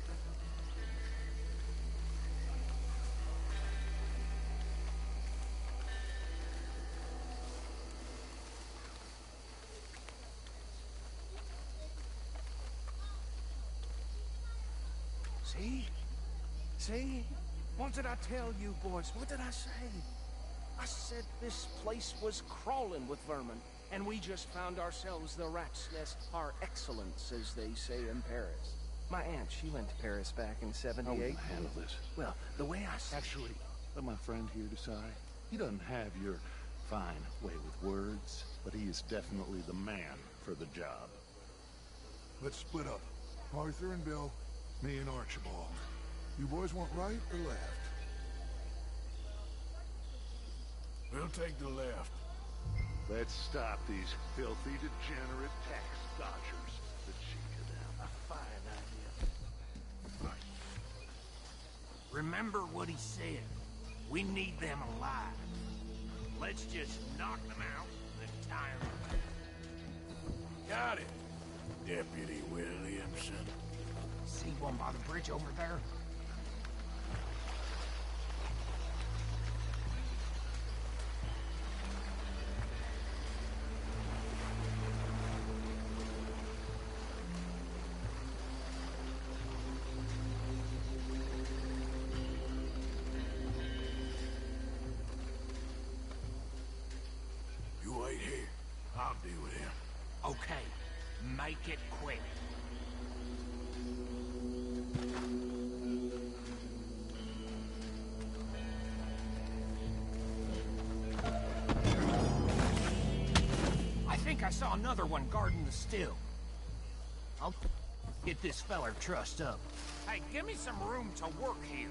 I: See? See? What did I tell you, boys? What did I say? I said this place was crawling with vermin, and we just found ourselves the rat's nest par excellence, as they say in Paris. My aunt, she went to Paris back in '78.
B: How will you handle this?
I: Well, the way I see...
B: Actually, let my friend here decide. He doesn't have your fine way with words, but he is definitely the man for the job.
N: Let's split up. Arthur and Bill, me and Archibald. You boys want right or left?
C: We'll take the left.
B: Let's stop these filthy, degenerate tax dodgers. The cheek of them.
K: A fine idea. Remember what he said. We need them alive. Let's just knock them out and tie them up.
C: Got it, Deputy Williamson.
K: See one by the bridge over there?
C: You wait here. I'll deal with him.
K: Okay, make it quick. I think I saw another one guarding the still. I'll get this feller trussed up. Hey, give me some room to work here.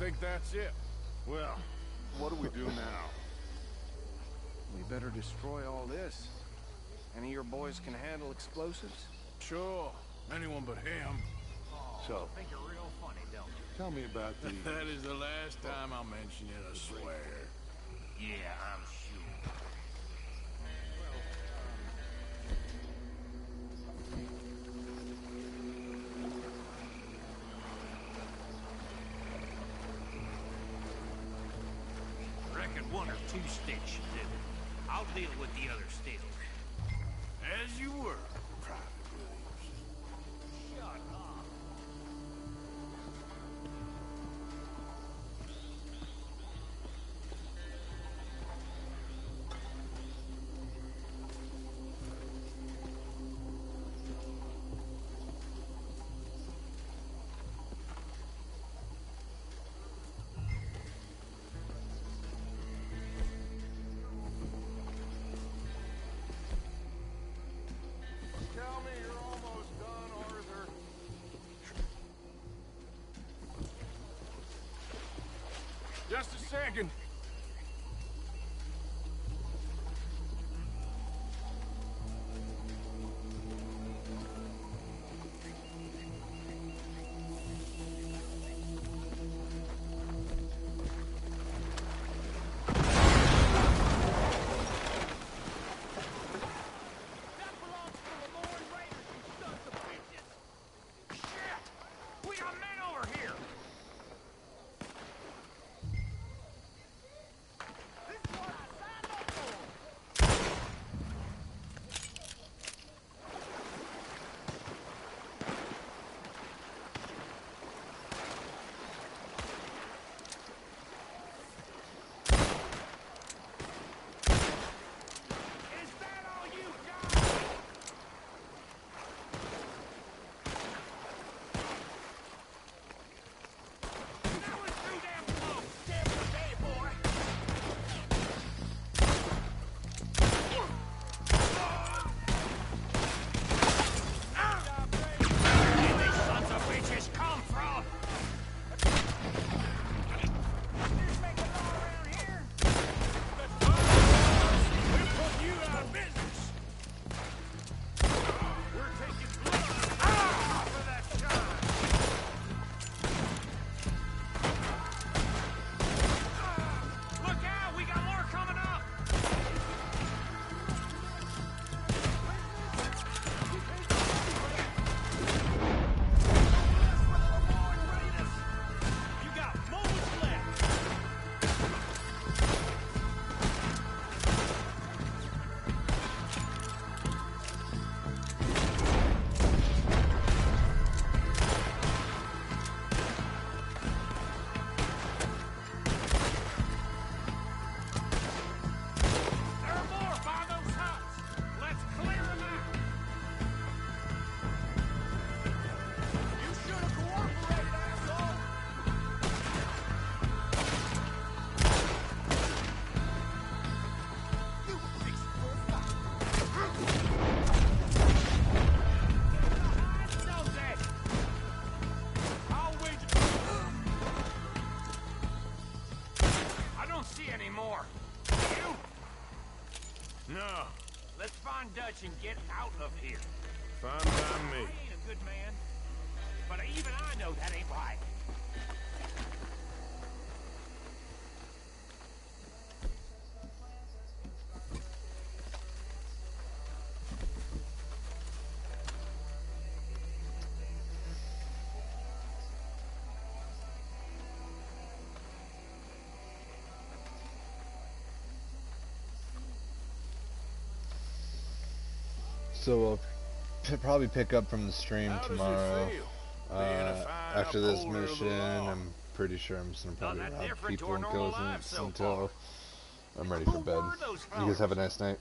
C: think that's it.
N: Well, what do we do now?
I: We better destroy all this. Any of your boys can handle explosives?
C: Sure. Anyone but him.
N: So,
K: Think you're real funny, don't you?
N: tell me about the...
C: That is the last time I'll mention it, I swear.
K: Yeah, I'm sure. Reckon one or two sticks should do it. I'll deal with the other still.
C: As you were, Private Williams.
K: Shut up.
N: Tell me you're almost done, Arthur.
C: Just a second.
K: That belongs to the Lord Raiders, you sons of bitches! Shit! We got men over here! This is what I signed up for! Is that all you got? That was too damn close! Careful today, boy! Where these sons of bitches come from? Just making law around here?
C: We'll put you out of business.
K: We're taking blood for that shot! Look out! We got more coming up! You got moments left! There are more by those huts! Let's clear them out! You should have cooperated, asshole! You fix I'll wager. I don't see any more. You?
C: No,
K: Let's find Dutch and get out of here.
C: fine by me.
K: I ain't a good man, but even I know that ain't right.
A: So we'll probably pick up from the stream
C: How does it
A: tomorrow.
C: feel, being a fine
A: After this
C: upholder of the
A: mission,
C: law?
A: I'm pretty sure I'm just gonna probably
K: that
A: rob
K: different to
A: people
K: our
A: and
K: normal
A: kill them
K: lives so
A: until I'm ready for bed.
K: were those
A: You guys have a nice night.